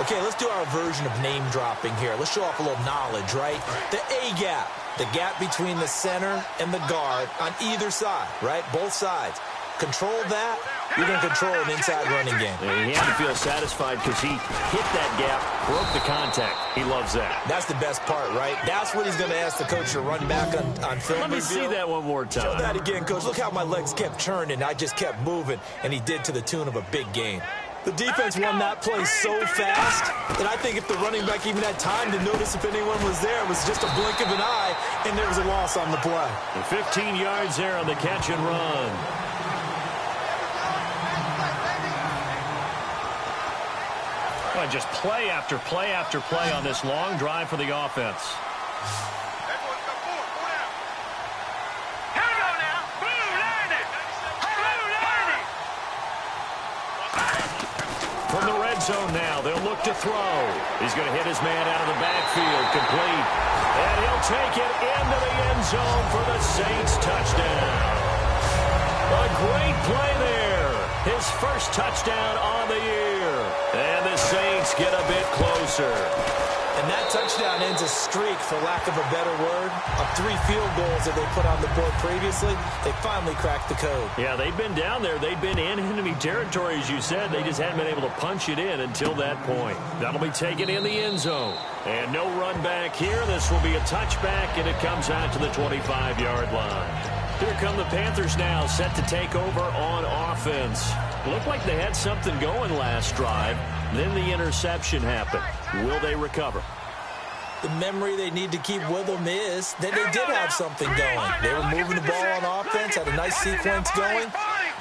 Okay, let's do our version of name dropping here. Let's show off a little knowledge, right? The A-gap, the gap between the center and the guard on either side, right? Both sides. Control that, you're going to control an inside running game. He had to feel satisfied because he hit that gap, broke the contact. He loves that. That's the best part, right? That's what he's going to ask the coach to run back on film. Let me see that one more time. Show that again, coach. Look how my legs kept churning. I just kept moving, and he did to the tune of a big gain. The defense won that play so fast that I think if the running back even had time to notice if anyone was there, it was just a blink of an eye, and there was a loss on the play. And 15 yards there on the catch and run. Well, just play after play after play on this long drive for the offense. Here we go now. Blue lining. Blue lining. From the red zone now, they'll look to throw. He's going to hit his man out of the backfield, complete. And he'll take it into the end zone for the Saints touchdown. A great play there. His first touchdown on the year. And the Saints get a bit closer. And that touchdown ends a streak, for lack of a better word, of 3 field goals that they put on the board previously. They finally cracked the code. Yeah, they've been down there. They've been in enemy territory, as you said. They just hadn't been able to punch it in until that point. That'll be taken in the end zone. And no run back here. This will be a touchback, and it comes out to the 25-yard line. Here come the Panthers now, set to take over on offense. Looked like they had something going last drive. Then the interception happened. Will they recover? The memory they need to keep with them is that they did have something going. They were moving the ball on offense, had a nice sequence going.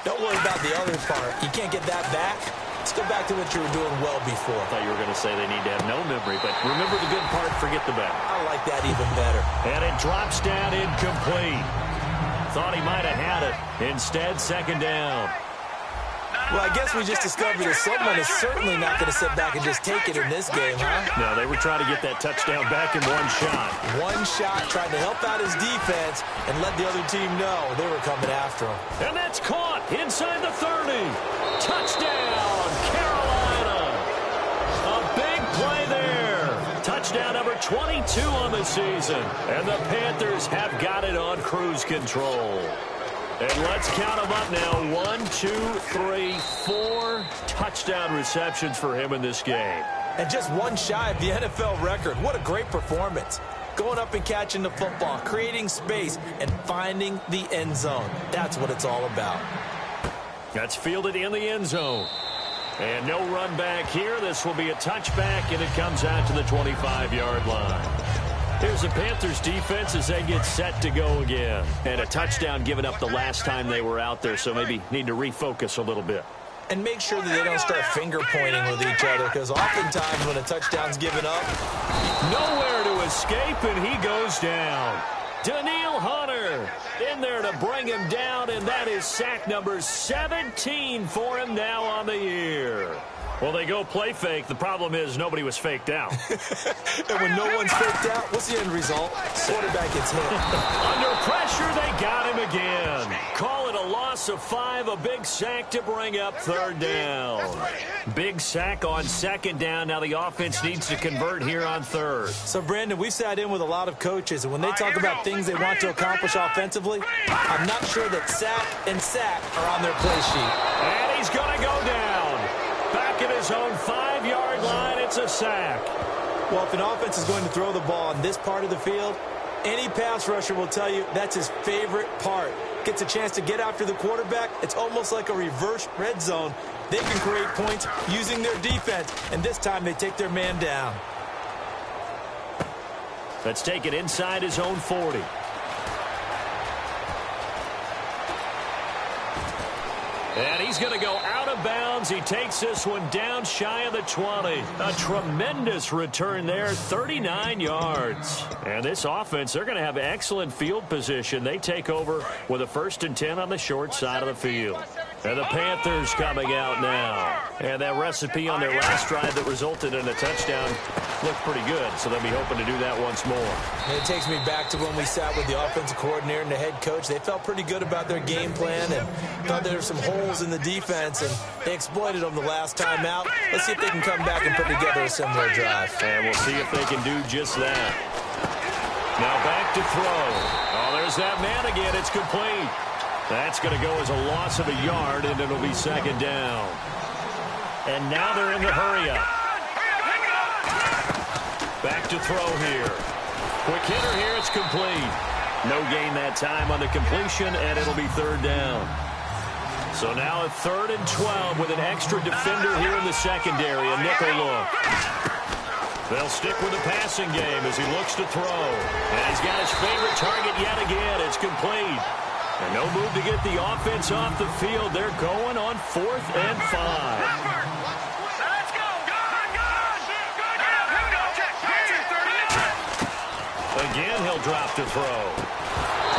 Don't worry about the other part. You can't get that back. Let's go back to what you were doing well before. I thought you were going to say they need to have no memory, but remember the good part, forget the bad. I like that even better. And it drops down incomplete. Thought he might have had it. Instead, second down. Well, I guess we just discovered that someone is certainly not going to sit back and just take it in this game, huh? No, they were trying to get that touchdown back in one shot. One shot, trying to help out his defense and let the other team know they were coming after him. And that's caught inside the 30. Touchdown, Carolina. A big play there. Touchdown number 22 on the season. And the Panthers have got it on cruise control. And let's count them up now. 1, 2, 3, 4 touchdown receptions for him in this game. And just one shy of the NFL record. What a great performance. Going up and catching the football, creating space, and finding the end zone. That's what it's all about. That's fielded in the end zone. And no run back here. This will be a touchback, and it comes out to the 25-yard line. Here's the Panthers defense as they get set to go again. And a touchdown given up the last time they were out there, so maybe need to refocus a little bit. And make sure that they don't start finger pointing with each other, because oftentimes when a touchdown's given up, nowhere to escape, and he goes down. Danielle Hunter in there to bring him down, and that is sack number 17 for him now on the year. Well, they go play fake. The problem is nobody was faked out. And when no one's faked out, what's the end result? Quarterback gets hit. Under pressure, they got him again. Call it a loss of 5, a big sack to bring up third down. Big sack on second down. Now the offense needs to convert here on third. So, Brandon, we sat in with a lot of coaches, and when they talk about things they want to accomplish offensively, I'm not sure that sack and sack are on their play sheet. And he's going to go down. Back at his own 5-yard line, it's a sack. Well, if an offense is going to throw the ball on this part of the field, any pass rusher will tell you that's his favorite part. Gets a chance to get after the quarterback. It's almost like a reverse red zone. They can create points using their defense, and this time they take their man down. Let's take it inside his own 40. And he's going to go out of bounds. He takes this one down shy of the 20. A tremendous return there, 39 yards. And this offense, they're going to have excellent field position. They take over with a 1st and 10 on the short side of the field. And the Panthers coming out now. And that recipe on their last drive that resulted in a touchdown looked pretty good, so they'll be hoping to do that once more. And it takes me back to when we sat with the offensive coordinator and the head coach. They felt pretty good about their game plan and thought there were some holes in the defense, and they exploited them the last time out. Let's see if they can come back and put together a similar drive. And we'll see if they can do just that. Now back to throw. Oh, there's that man again. It's complete. That's going to go as a loss of a yard, and it'll be second down. And now they're in the hurry-up. Back to throw here. Quick hitter here. It's complete. No gain that time on the completion, and it'll be third down. So now a 3rd and 12 with an extra defender here in the secondary, a nickel look. They'll stick with the passing game as he looks to throw. And he's got his favorite target yet again. It's complete. And no move to get the offense off the field. They're going on 4th and 5. Let's go. Again, he'll drop to throw.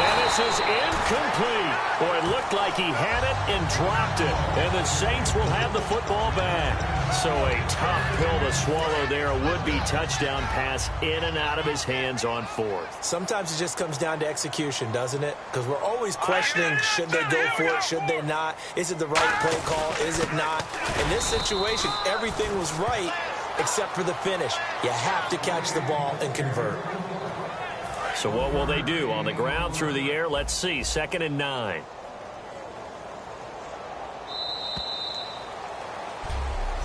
And this is incomplete. Boy, it looked like he had it and dropped it. And the Saints will have the football back. So a tough pill to swallow there. A would-be touchdown pass in and out of his hands on fourth. Sometimes it just comes down to execution, doesn't it? Because we're always questioning, should they go for it, should they not? Is it the right play call, is it not? In this situation, everything was right except for the finish. You have to catch the ball and convert. So what will they do? On the ground, through the air? Let's see. 2nd and 9.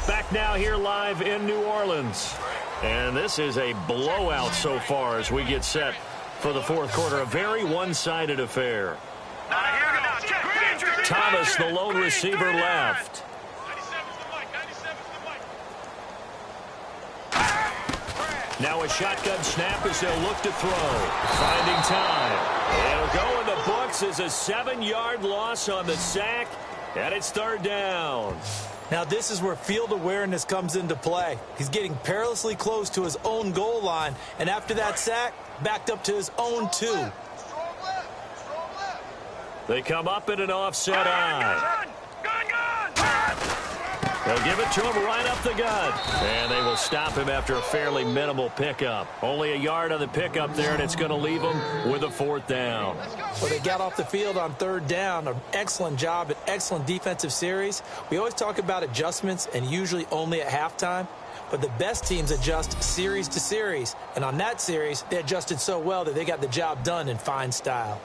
Back now here live in New Orleans. And this is a blowout so far as we get set for the fourth quarter. A very one-sided affair. Thomas, the lone receiver, left. Now a shotgun snap as they'll look to throw. Finding time. It'll go in the books as a 7-yard loss on the sack. And it's 3rd down. Now this is where field awareness comes into play. He's getting perilously close to his own goal line. And after that sack, backed up to his own 2. They come up in an offset eye. They'll give it to him right up the gut. And they will stop him after a fairly minimal pickup. Only a yard on the pickup there, and it's going to leave him with a 4th down. Well, they got off the field on 3rd down. An excellent job, an excellent defensive series. We always talk about adjustments, and usually only at halftime. But the best teams adjust series to series. And on that series, they adjusted so well that they got the job done in fine style.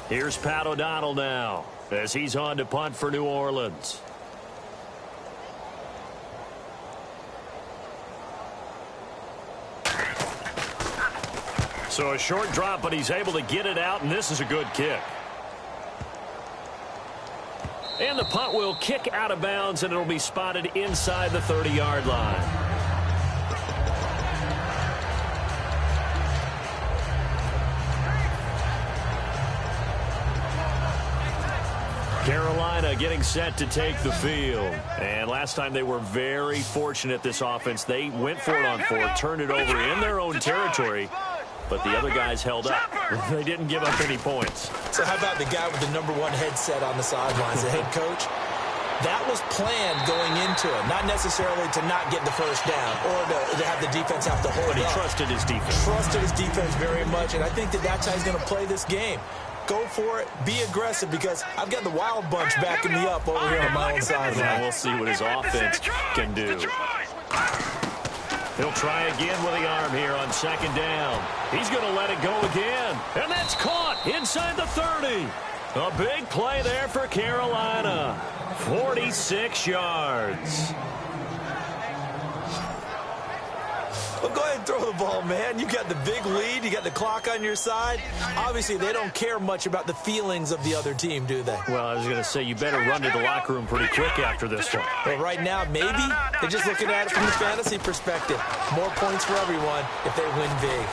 Here's Pat O'Donnell now, as he's on to punt for New Orleans. So a short drop, but he's able to get it out, and this is a good kick. And the punt will kick out of bounds, and it'll be spotted inside the 30-yard line. Carolina getting set to take the field. And last time they were very fortunate, this offense. They went for it on 4th, turned it over in their own territory, but the other guys held up. They didn't give up any points. So how about the guy with the #1 headset on the sidelines, the head coach? That was planned going into it, not necessarily to not get the first down or to have the defense have to hold up. But he trusted his defense. Trusted his defense very much, and I think that's how he's going to play this game. Go for it. Be aggressive, because I've got the wild bunch backing me up over here on my own sideline. We'll see what his offense can do. He'll try again with the arm here on 2nd down. He's going to let it go again. And that's caught inside the 30. A big play there for Carolina. 46 yards. Well, go ahead and throw the ball, man. You got the big lead. You got the clock on your side. Obviously, they don't care much about the feelings of the other team, do they? Well, I was going to say, you better run to the locker room pretty quick after this one. Well, right now, maybe. They're just looking at it from the fantasy perspective. More points for everyone if they win big.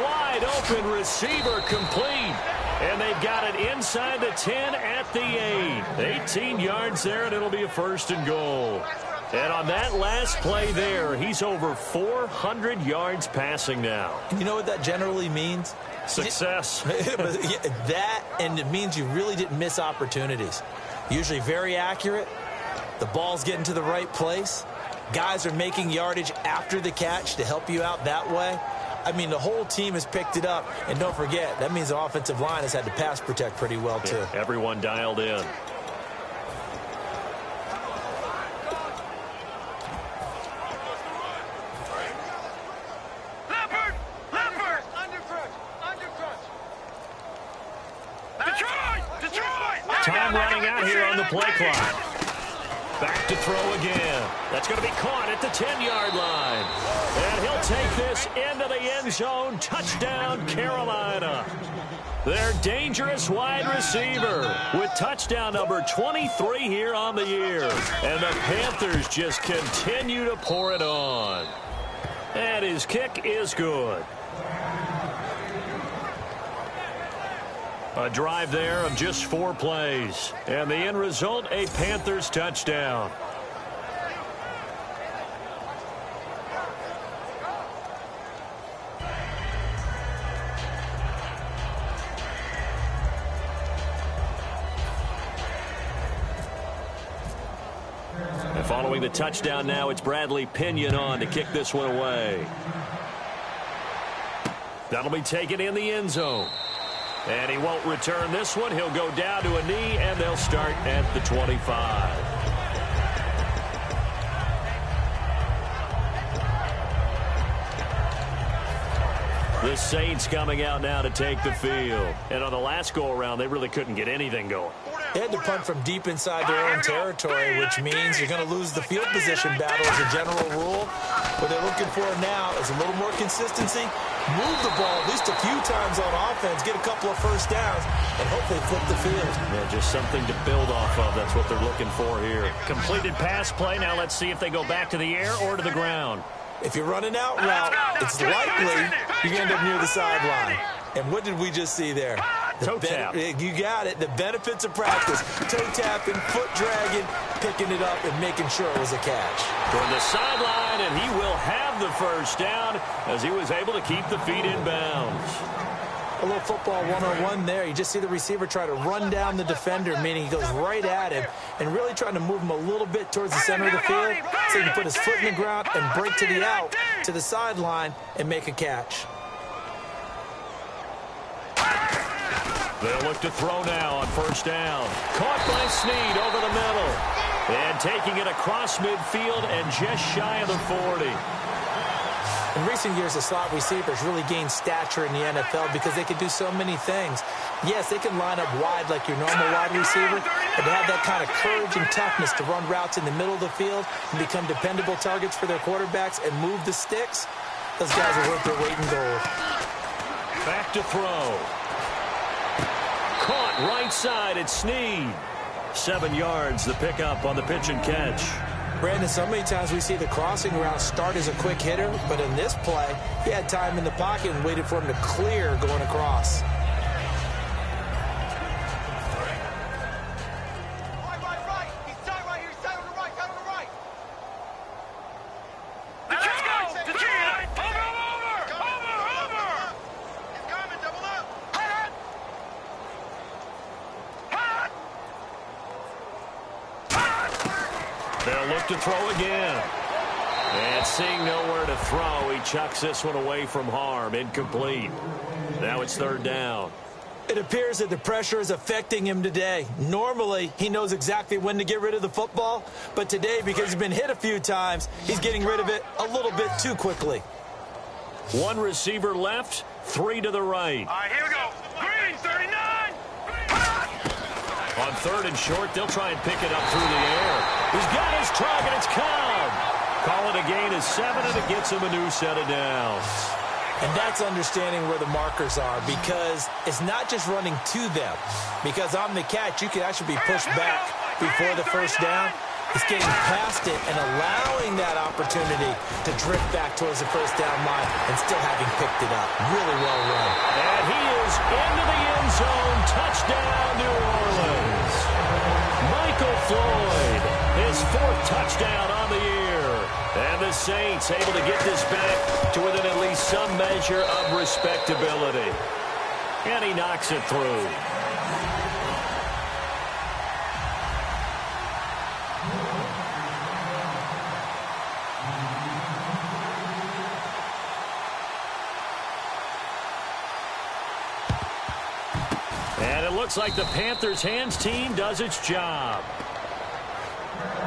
Wide open receiver complete. And they've got it inside the 10 at the 8. 18 yards there, and it'll be a 1st and goal. And on that last play there, he's over 400 yards passing now. You know what that generally means? Success. That, and it means you really didn't miss opportunities. Usually very accurate. The ball's getting to the right place. Guys are making yardage after the catch to help you out that way. I mean, the whole team has picked it up. And don't forget, that means the offensive line has had to pass protect pretty well, too. Yeah, everyone dialed in. Time running out here on the play clock. Back to throw again. That's going to be caught at the 10-yard line. And he'll take this into the end zone. Touchdown, Carolina. Their dangerous wide receiver with touchdown number 23 here on the year. And the Panthers just continue to pour it on. And his kick is good. A drive there of just 4 plays. And the end result, a Panthers touchdown. Following the touchdown now, it's Bradley Pinion on to kick this one away. That'll be taken in the end zone. And he won't return this one. He'll go down to a knee, and they'll start at the 25. The Saints coming out now to take the field. And on the last go-around, they really couldn't get anything going. They had to punt from deep inside their own territory, which means you're going to lose the field position battle as a general rule. What they're looking for now is a little more consistency, move the ball at least a few times on offense, get a couple of first downs, and hopefully flip the field. Yeah, just something to build off of. That's what they're looking for here. Completed pass play. Now let's see if they go back to the air or to the ground. If you're running out route, it's likely you end up near the sideline. And what did we just see there? Toe tap. You got it. The benefits of practice. Toe tapping, foot dragging, picking it up, and making sure it was a catch. Toward the sideline, and he will have the first down as he was able to keep the feet in bounds. A little football 101 there. You just see the receiver try to run down the defender, meaning he goes right at him and really trying to move him a little bit towards the center of the field so he can put his foot in the ground and break to the out, to the sideline, and make a catch. They'll look to throw now on first down. Caught by Snead over the middle. And taking it across midfield and just shy of the 40. In recent years, the slot receivers really gained stature in the NFL because they can do so many things. Yes, they can line up wide like your normal wide receiver, but to have that kind of courage and toughness to run routes in the middle of the field and become dependable targets for their quarterbacks and move the sticks, those guys are worth their weight in gold. Back to throw. Caught right side at Snead. 7 yards, the pickup on the pitch and catch. Brandon, so many times we see the crossing route start as a quick hitter, but in this play, he had time in the pocket and waited for him to clear going across. Right. He's tight right here. He's tight on the right. Tight on the right. Let's go. To Gian. Over. He's coming. Double up. They'll look to throw again. And seeing nowhere to throw, he chucks this one away from harm. Incomplete. Now it's third down. It appears that the pressure is affecting him today. Normally, he knows exactly when to get rid of the football, but today, because he's been hit a few times, he's getting rid of it a little bit too quickly. One receiver left, 3 to the right. All right, here we go. Green, 39. On third and short, they'll try and pick it up through the air. He's got his target. It's Cobb. Call it a gain of 7, and it gets him a new set of downs. And that's understanding where the markers are, because it's not just running to them. Because on the catch, you can actually be pushed back before the first down. It's getting past it and allowing that opportunity to drift back towards the first down line and still having picked it up. Really well run. And he is into the end zone. Touchdown, New Orleans. Michael Floyd, his 4th touchdown on the year. And the Saints able to get this back to within at least some measure of respectability. And he knocks it through. And it looks like the Panthers' hands team does its job.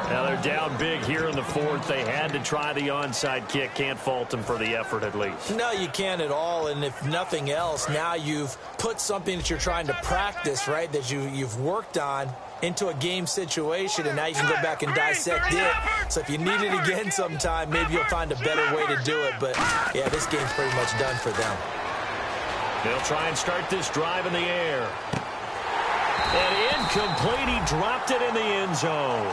Now they're down big here in the 4th. They had to try the onside kick. Can't fault them for the effort at least. No, you can't at all. And if nothing else, now you've put something that you're trying to practice, right, that you've worked on into a game situation, and now you can go back and dissect it. So if you need it again sometime, maybe you'll find a better way to do it. But, yeah, this game's pretty much done for them. They'll try and start this drive in the air. And incomplete. He dropped it in the end zone.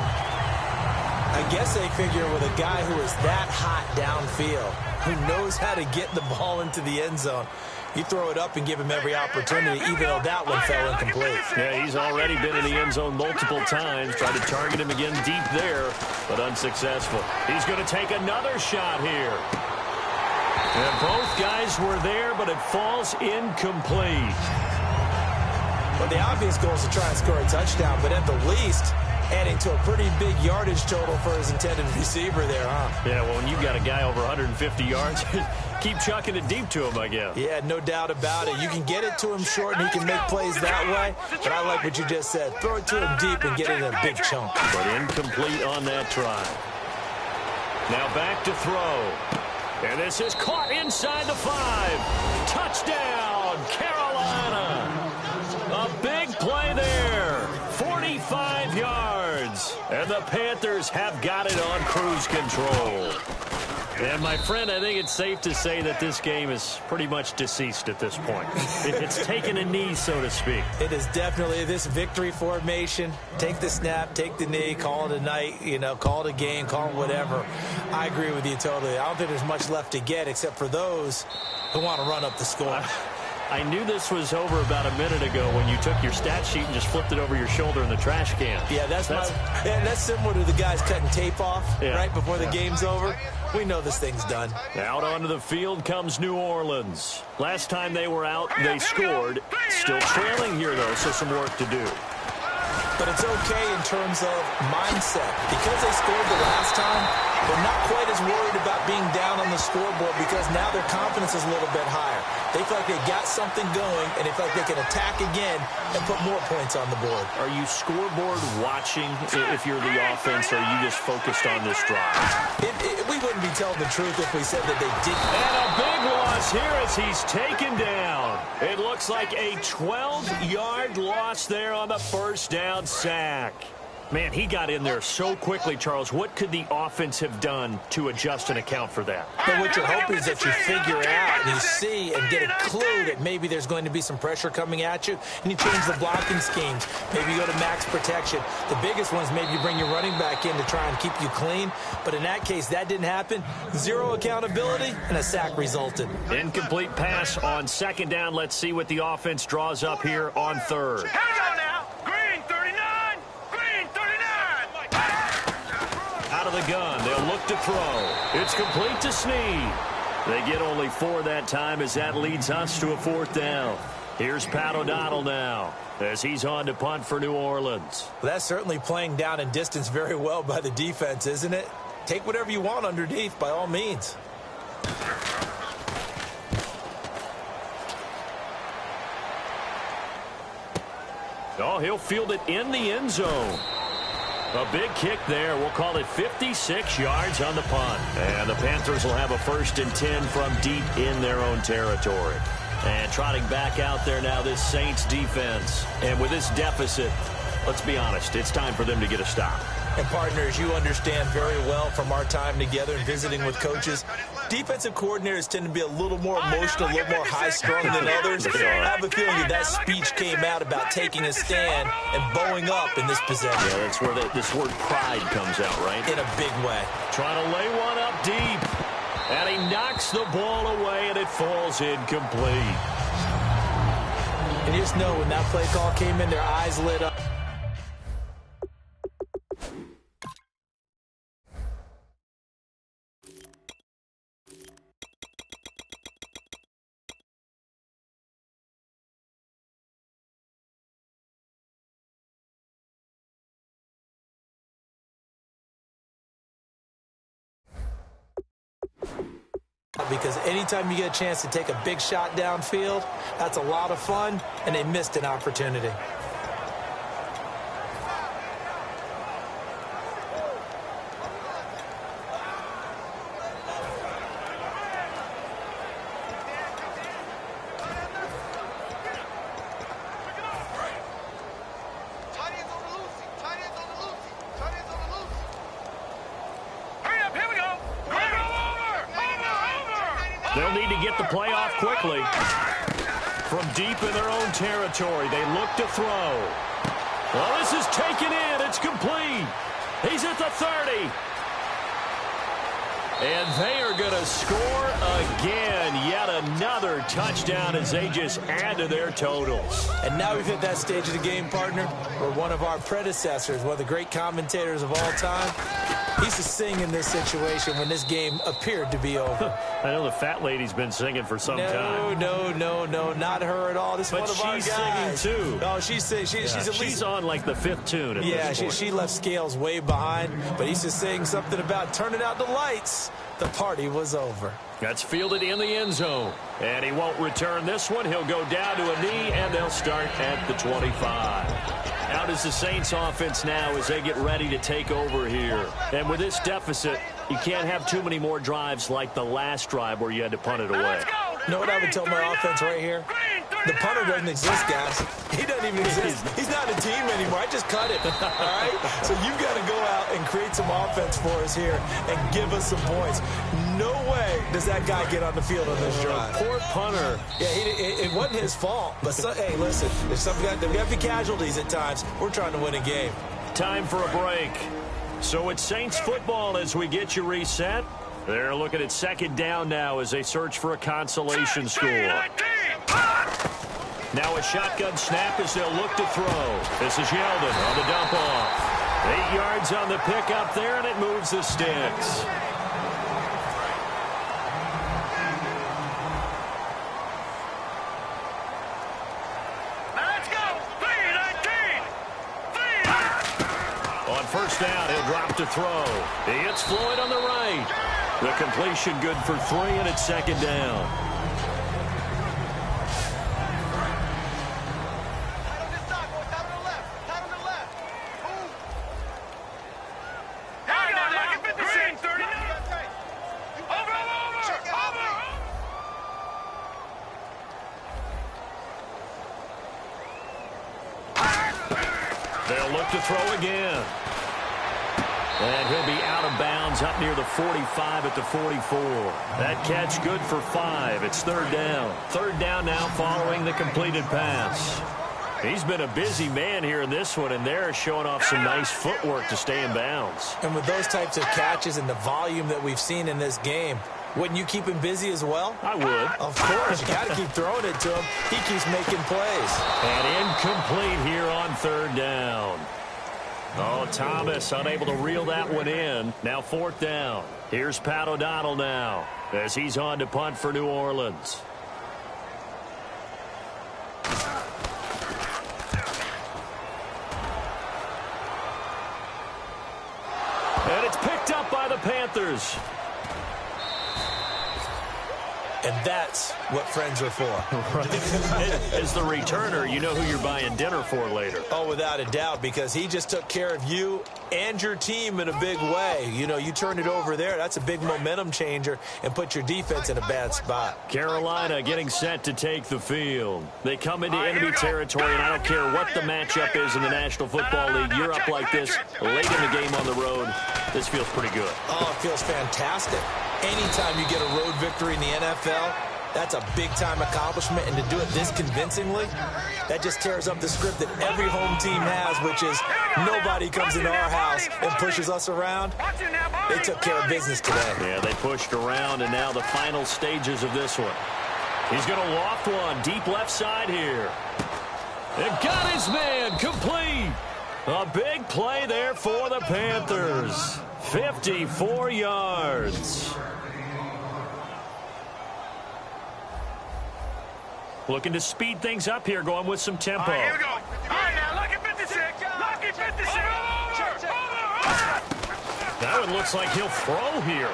I guess they figure with a guy who is that hot downfield, who knows how to get the ball into the end zone, you throw it up and give him every opportunity, even though that one fell incomplete. Yeah, he's already been in the end zone multiple times. Tried to target him again deep there, but unsuccessful. He's going to take another shot here. And both guys were there, but it falls incomplete. Well, the obvious goal is to try and score a touchdown, but at the least, Adding to a pretty big yardage total for his intended receiver there, huh? Yeah, well, when you've got a guy over 150 yards, keep chucking it deep to him, I guess. Yeah, no doubt about it. You can get it to him short, and he can make plays that way. But I like what you just said. Throw it to him deep and get it in a big chunk. But incomplete on that try. Now back to throw. And this is caught inside the 5. Touchdown, Carolina. A big play there. 45 yards. And the Panthers have got it on cruise control. And, my friend, I think it's safe to say that this game is pretty much deceased at this point. It's taken a knee, so to speak. It is definitely this victory formation. Take the snap, take the knee, call it a night, call it a game, call it whatever. I agree with you totally. I don't think there's much left to get except for those who want to run up the score. I knew this was over about a minute ago when you took your stat sheet and just flipped it over your shoulder in the trash can. Yeah, that's similar to the guys cutting tape off right before the game's over. We know this thing's done. Out onto the field comes New Orleans. Last time they were out, they scored. Still trailing here, though, so some work to do. But it's okay in terms of mindset. Because they scored the last time, they're not quite as worried about being down on the scoreboard because now their confidence is a little bit higher. They feel like they got something going, and they feel like they can attack again and put more points on the board. Are you scoreboard watching if you're the offense, or are you just focused on this drive? We wouldn't be telling the truth if we said that they didn't. And a big loss here as he's taken down. It looks like a 12-yard loss there on the first down sack. Man, he got in there so quickly, Charles. What could the offense have done to adjust and account for that? But what you're hoping is that you figure out and you see and get a clue that maybe there's going to be some pressure coming at you, and you change the blocking schemes. Maybe you go to max protection. The biggest one is maybe you bring your running back in to try and keep you clean. But in that case, that didn't happen. Zero accountability, and a sack resulted. Incomplete pass on second down. Let's see what the offense draws up here on third. Here we go now. Green 39. Green 39. Out of the gun, they'll look to throw. It's complete to Snead. They get only 4 that time as that leads us to a 4th down. Here's Pat O'Donnell now as he's on to punt for New Orleans. Well, that's certainly playing down in distance very well by the defense, isn't it? Take whatever you want underneath by all means. Oh, he'll field it in the end zone. A big kick there. We'll call it 56 yards on the punt. And the Panthers will have a 1st and 10 from deep in their own territory. And trotting back out there now, this Saints defense. And with this deficit, let's be honest, it's time for them to get a stop. And partners, you understand very well from our time together and visiting with coaches, defensive coordinators tend to be a little more emotional, a little more high-strung than others. I have a feeling that speech came out about taking a stand and bowing up in this possession. Yeah, that's where this word pride comes out, right? In a big way. Trying to lay one up deep. And he knocks the ball away, and it falls incomplete. And you just know when that play call came in, their eyes lit up. Because anytime you get a chance to take a big shot downfield, that's a lot of fun, and they missed an opportunity. They'll need to get the play off quickly. From deep in their own territory, they look to throw. Well, this is taken in. It's complete. He's at the 30. And they are going to score again. Yet another touchdown as they just add to their totals. And now we've hit that stage of the game, partner, where one of our predecessors, one of the great commentators of all time, He's to sing in this situation when this game appeared to be over. I know the fat lady's been singing for some time. No, not her at all. This is but one of our guys. She's singing, too. Oh, she's singing. She's at least... She's on, like, the 5th tune at this point. She left Scales way behind, but he's just saying something about turning out the lights. The party was over. That's fielded in the end zone. And he won't return this one. He'll go down to a knee, and they'll start at the 25. Out is the Saints offense now as they get ready to take over here. And with this deficit, you can't have too many more drives like the last drive where you had to punt it away. You know what I would tell my offense right here? The punter doesn't exist, guys. He doesn't even exist. He's not a team anymore. I just cut him. All right? So you've got to go out and create some offense for us here and give us some points. No way does that guy get on the field on this drive. Poor punter. Yeah, it wasn't his fault. But, hey, listen, there's got to be casualties at times. We're trying to win a game. Time for a break. So it's Saints football as we get you reset. They're looking at second down now as they search for a consolation score. Now a shotgun snap as they'll look to throw. This is Yeldon on the dump off. 8 yards on the pickup there, and it moves the sticks. On first down, he'll drop to throw. He hits Floyd on the right. The completion good for 3, and it's second down. They'll look to throw again. And he'll be out of bounds up near the 45 at the 44. That catch good for 5. It's third down. Third down now following the completed pass. He's been a busy man here in this one, and they're showing off some nice footwork to stay in bounds. And with those types of catches and the volume that we've seen in this game, wouldn't you keep him busy as well? I would. Of course. You got to keep throwing it to him. He keeps making plays. And incomplete here on third down. Oh, Thomas unable to reel that one in. Now fourth down. Here's Pat O'Donnell now as he's on to punt for New Orleans. And it's picked up by the Panthers. And that's what friends are for. Right. As the returner, you know who you're buying dinner for later. Oh, without a doubt, because he just took care of you and your team in a big way. You know, you turned it over there. That's a big momentum changer and put your defense in a bad spot. Carolina getting set to take the field. They come into enemy territory, and I don't care what the matchup is in the National Football League. You're up like this late in the game on the road. This feels pretty good. Oh, it feels fantastic. Anytime you get a road victory in the NFL, that's a big-time accomplishment, and to do it this convincingly, that just tears up the script that every home team has, which is nobody comes into our house and pushes us around. They took care of business today. Yeah, they pushed around, and now the final stages of this one. He's going to loft one deep left side here. And got his man complete. A big play there for the Panthers. 54 yards. Looking to speed things up here, going with some tempo. All right, here we go. All right, now, lucky 56. Lucky 56. That one looks like he'll throw here.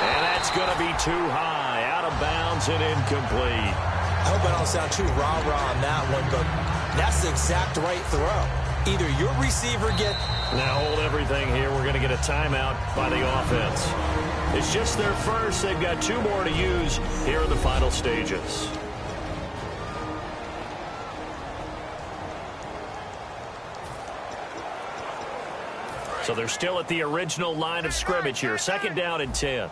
And that's going to be too high. Out of bounds and incomplete. I hope I don't sound too rah-rah on that one, but that's the exact right throw. Either your receiver get... Now hold everything here. We're going to get a timeout by the offense. It's just their first. They've got 2 more to use here in the final stages. So they're still at the original line of scrimmage here. Second down and 10.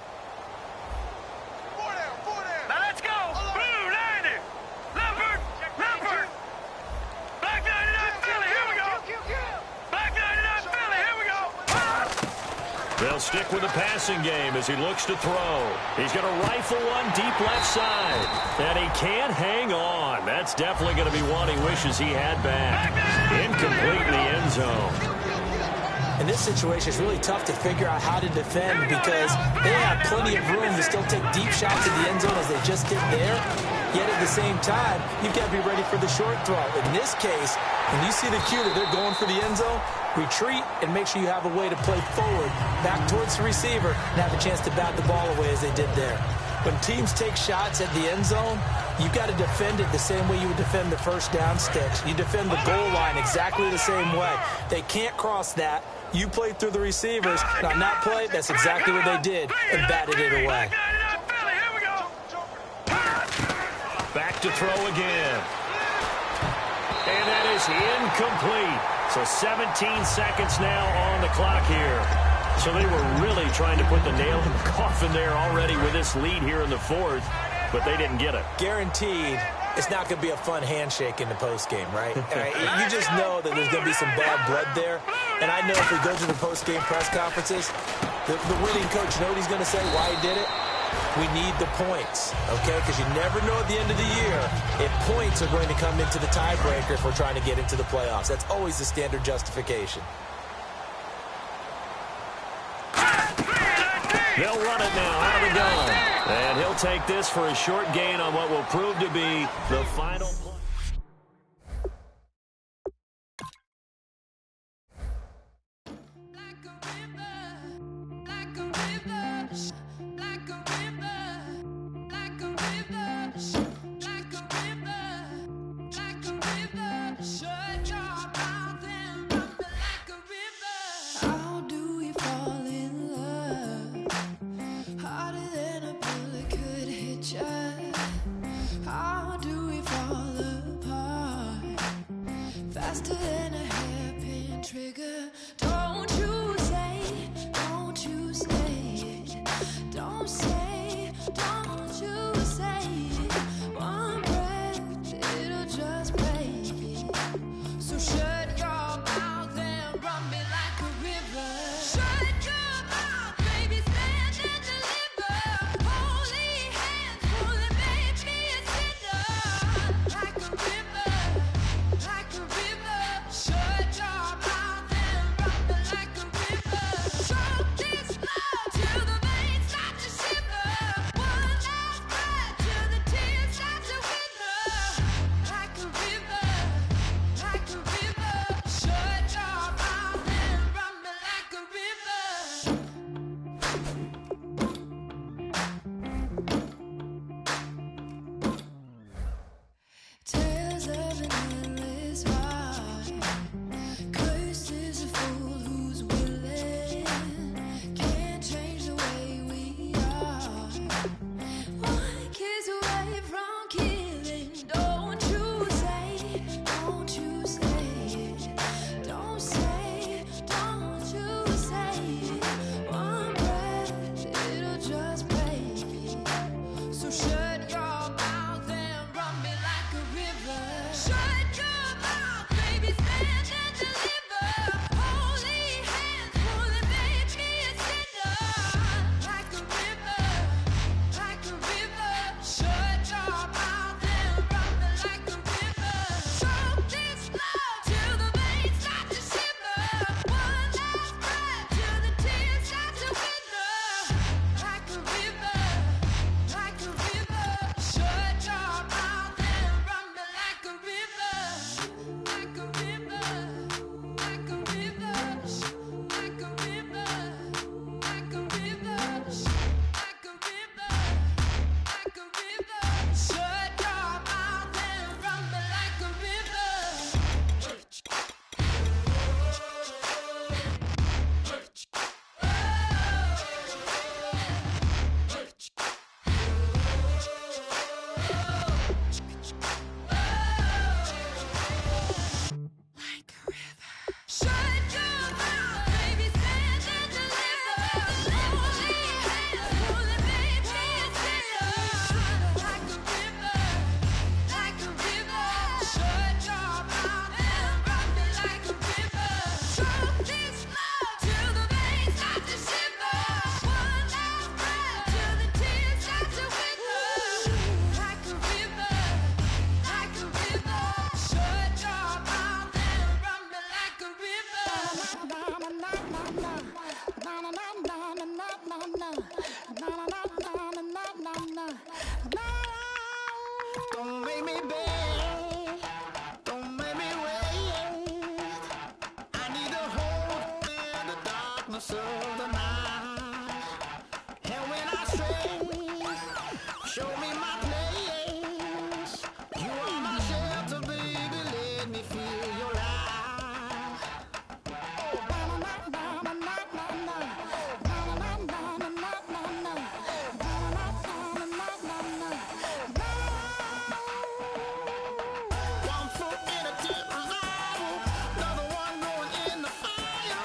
They'll stick with the passing game as he looks to throw. He's going to rifle one deep left side. And he can't hang on. That's definitely going to be one he wishes he had back. Incomplete in the end zone. In this situation, it's really tough to figure out how to defend because they have plenty of room to still take deep shots in the end zone as they just did there. Yet at the same time, you've got to be ready for the short throw. In this case, when you see the cue that they're going for the end zone, retreat and make sure you have a way to play forward, back towards the receiver, and have a chance to bat the ball away as they did there. When teams take shots at the end zone, you've got to defend it the same way you would defend the first down sticks. You defend the goal line exactly the same way. They can't cross that. You play through the receivers. And on that play, that's exactly what they did and batted it away. Back to throw again. And that is incomplete. So 17 seconds now on the clock here. So they were really trying to put the nail in the coffin there already with this lead here in the fourth, but they didn't get it. Guaranteed it's not going to be a fun handshake in the postgame, right? You just know that there's going to be some bad blood there. And I know if we go to the postgame press conferences, the winning coach, you know what he's going to say, why he did it? We need the points, okay? Because you never know at the end of the year if points are going to come into the tiebreaker if we're trying to get into the playoffs. That's always the standard justification. They'll run it now out of the gun. And he'll take this for a short gain on what will prove to be the final play. How do we fall of the night. And when I stray, show me my place. You are my shelter, baby, let me feel your light. One foot in a deep revival, another one going in the fire.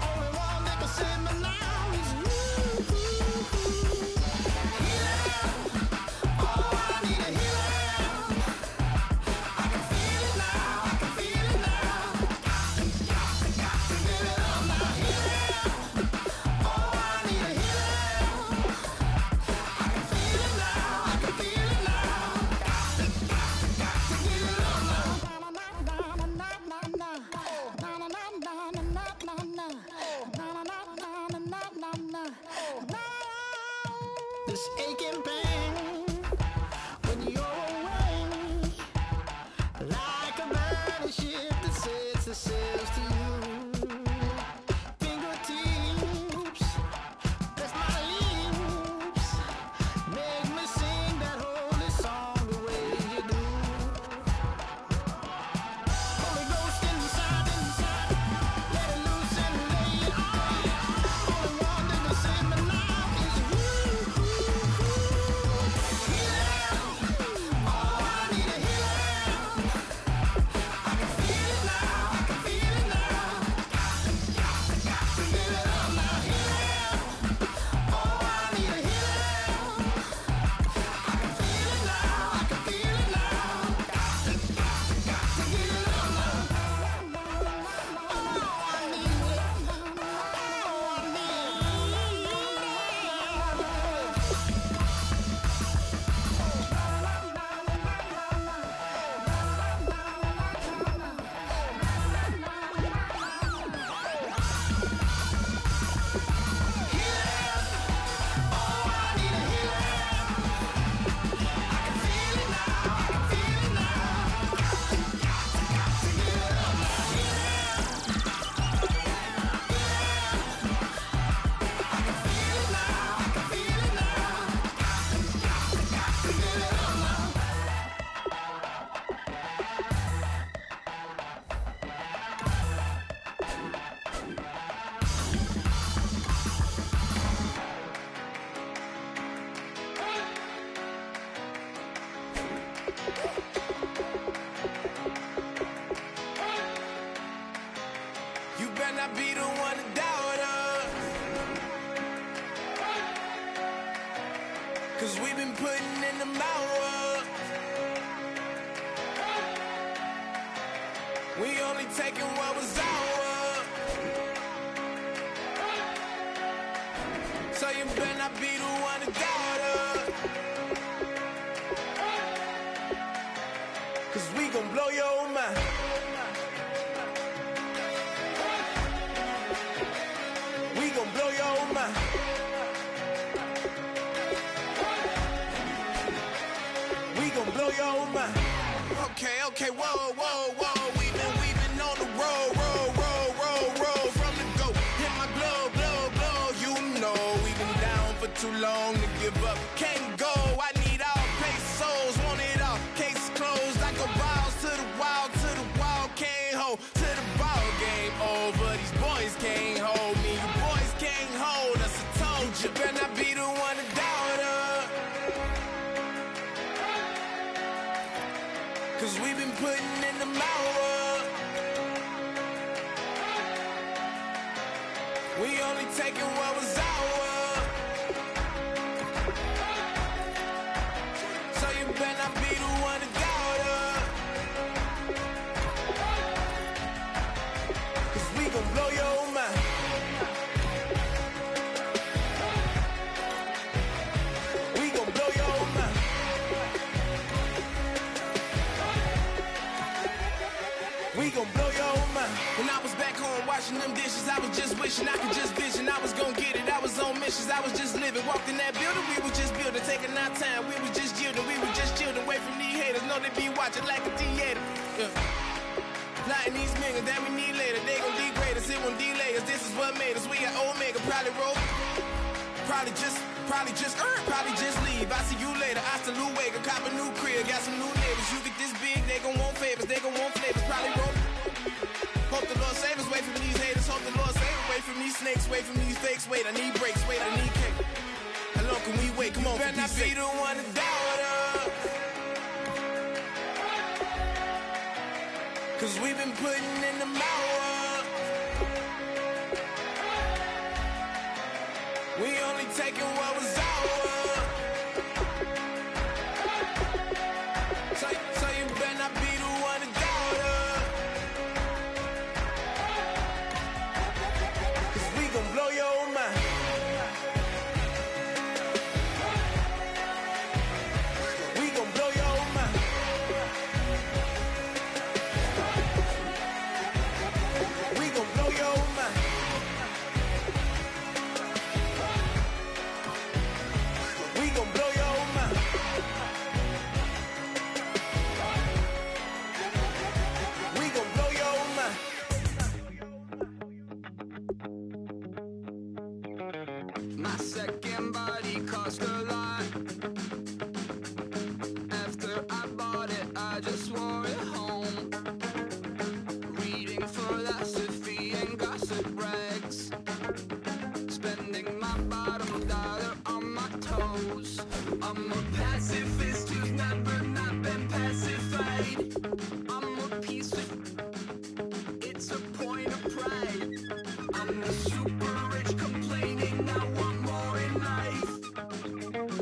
Only one that can save me now is you. Healing, oh, I need a healing. I can feel it now, I can feel it now. Got to give it up now. Healing, oh, I need a healing. I can feel it now, I can feel it now. Got to give it up now. This aching pain when you're away, like a burning ship that sets the sails to you. Fingertips, press my lips, make me sing that holy song the way you do. Holy Ghost inside, let it loose and lay it on. Only one that can save me now is you. Healing, oh, I need a healing. I can feel it now, I can feel it now. Got to give it up now. Healing, oh, I need a healing. I can feel it now, I can feel it now. Got to give it up now. Oh, I need it. Oh, I need You better not be the one to doubt us, 'cause we've been putting in the hours. We only taking what was ours. So you better not be the one to doubt us, 'cause we gon' blow your mind. We gon' blow your mind. We gon' blow your mind. Okay, whoa. We've been on the road. From the go, hit my blow. You know we've been down for too long to give up. Can't go. I need all pesos, want it all. Case closed. I go balls to the wall. Can't hold to the ball game over. These boys can't hold me. You boys can't hold us. I told you. Better not be the one to doubt us, 'cause we've been putting in the hours. We only taking what was ours. So you better not be the one to doubt us, 'cause we gon' blow your mind. We gon' blow your mind. We gon' blow your mind. When I was back home washing them dishes, I was just wishing I could just vision. I was gon' get it. I was on missions. I was just living. Walked in that building. We was just building, taking our time. We was just yielding. We was just chilling away from these haters. Know they be watching like a theater. Yeah. Plotting these niggas that we need later. They gon' degrade us. It won't delay players, this is what made us. We got Omega, probably roll. Probably just leave. I see you later. Hasta luego, cop a new crib, got some new neighbors. You get this big, they gon' want favors, they gon' want flavors. Probably roll. Hope the Lord save us, wait from these haters. Hope the Lord save us, wait from these snakes, wait from these fakes. Wait, I need breaks, wait, I need cake. How long can we wait? Come on, you better not be the one to doubt us. Cause we've been putting in the hours. We only taking what was ours. So you better not be the one to doubt us. Cause we gon' blow your mind. We gon' blow your mind. We gon' blow your mind. We gon' blow your mind. We gon' blow your mind. My second body cost a lot. After I bought it, I just wore it home. Reading philosophy and gossip rags. Spending my bottom dollar on my toes. I'm a pacifist who's never not been pacified. I'm a piece of... It's a point of pride. I'm the super rich complaining I want more in life.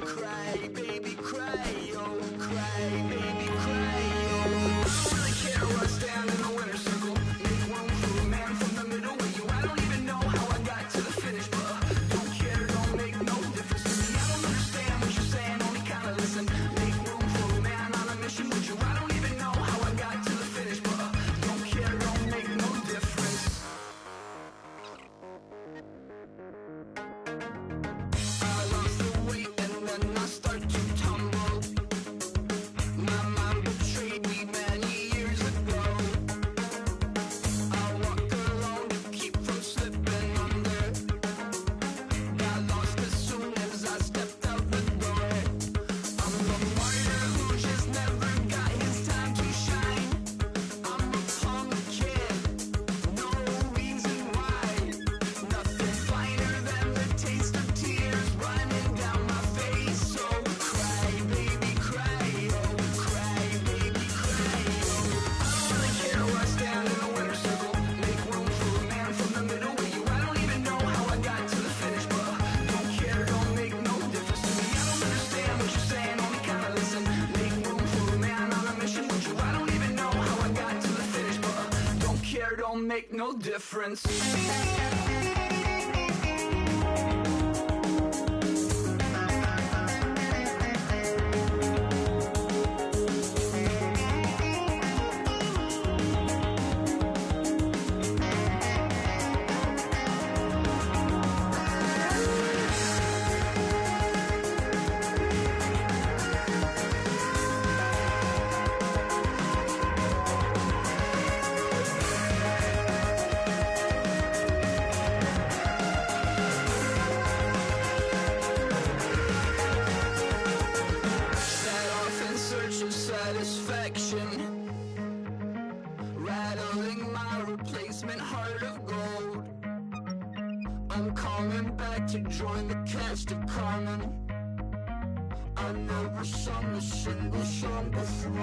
Cry, baby, cry, oh, cry, baby, cry, oh. I don't really care where I stand in the winner's circle. Make room for a man from the middle with you. I don't even know how I got to the finish, but don't care, don't make no difference to me. I don't understand what you're saying, only kinda listen. Make room for a man on a mission with you. I don't even know how I got to the finish, but don't care, don't make no difference. I lost the weight and then I start to tumble. My mind betrayed me many years ago. I walk alone to keep from slipping under. Got lost as soon as I stepped out the door. I'm the martyr who just never got his time to shine. I'm a punk kid, no reason why. Nothing finer than the taste of tears running down my face. So cry, baby, cry, oh, cry, baby, cry, oh. I don't really care where I stand in the winner's circle. Make room for a man from the middle with you. I don't even know how I got to the finish, but don't care, don't make no difference to me. I don't understand what you're saying, only kinda listen. Make room for a man on a mission with you. I don't even know how I got to the finish, but don't care, don't make no difference. Set off in search of satisfaction, rattling my replacement heart of gold. I'm coming back to join the cast of Carmen. I never sung a single song before. I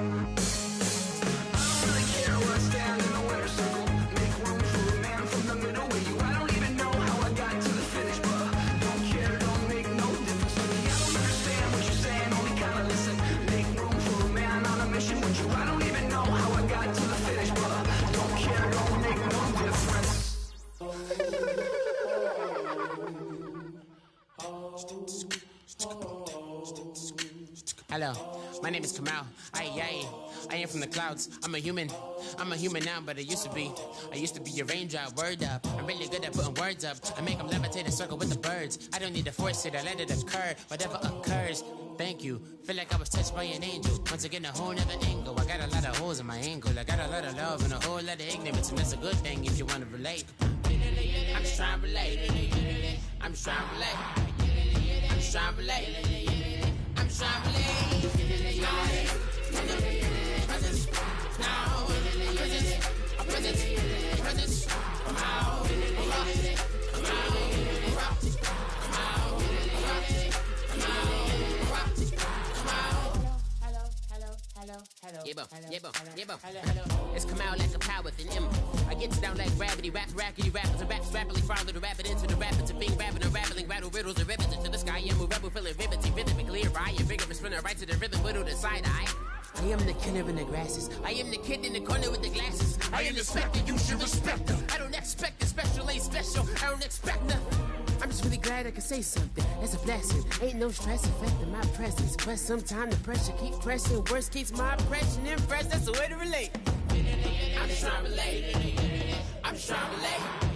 don't really care where I stand in the winner's circle. Make room for a man from the middle with you. I don't even know how I got to the finish, but don't care, don't make no difference to me. I don't understand what you're saying, only kinda listen. Make room for a man on a mission with you. I don't even know how I got to the finish, but don't care, don't make no difference. Hello, my name is Kamal. I am from the clouds. I'm a human now, but I used to be a raindrop, word up. I'm really good at putting words up. I make them levitate and circle with the birds. I don't need to force it, I let it occur. Whatever occurs, thank you. Feel like I was touched by an angel. Once again, a whole nother angle. I got a lot of holes in my angle. I got a lot of love and a whole lot of ignorance, and that's a good thing if you want to relate. I'm just trying to relate. I'm just trying to relate. I'm just trying to relate. I'm just trying to relate. Presence, now, presence, come out, come It's come out like a power within him. I get down like gravity, rappers and raps rapidly follow the rapid into the rapids of being rapping and rattling, rattle riddles and ribbons into the sky. I'm a rebel feeling rhythmically right and vigorous, spinning right to the rhythm, widow the side eye. I am the killer in the grasses. I am the kid in the corner with the glasses. I am the specter, you should respect them. I don't expect a special, ain't special. I don't expect nothing. I'm just really glad I can say something. That's a blessing. Ain't no stress affecting my presence. But sometimes the pressure keep pressing. Worst keeps my impression impressed. That's the way to relate. I'm just trying to relate. I'm just trying to relate.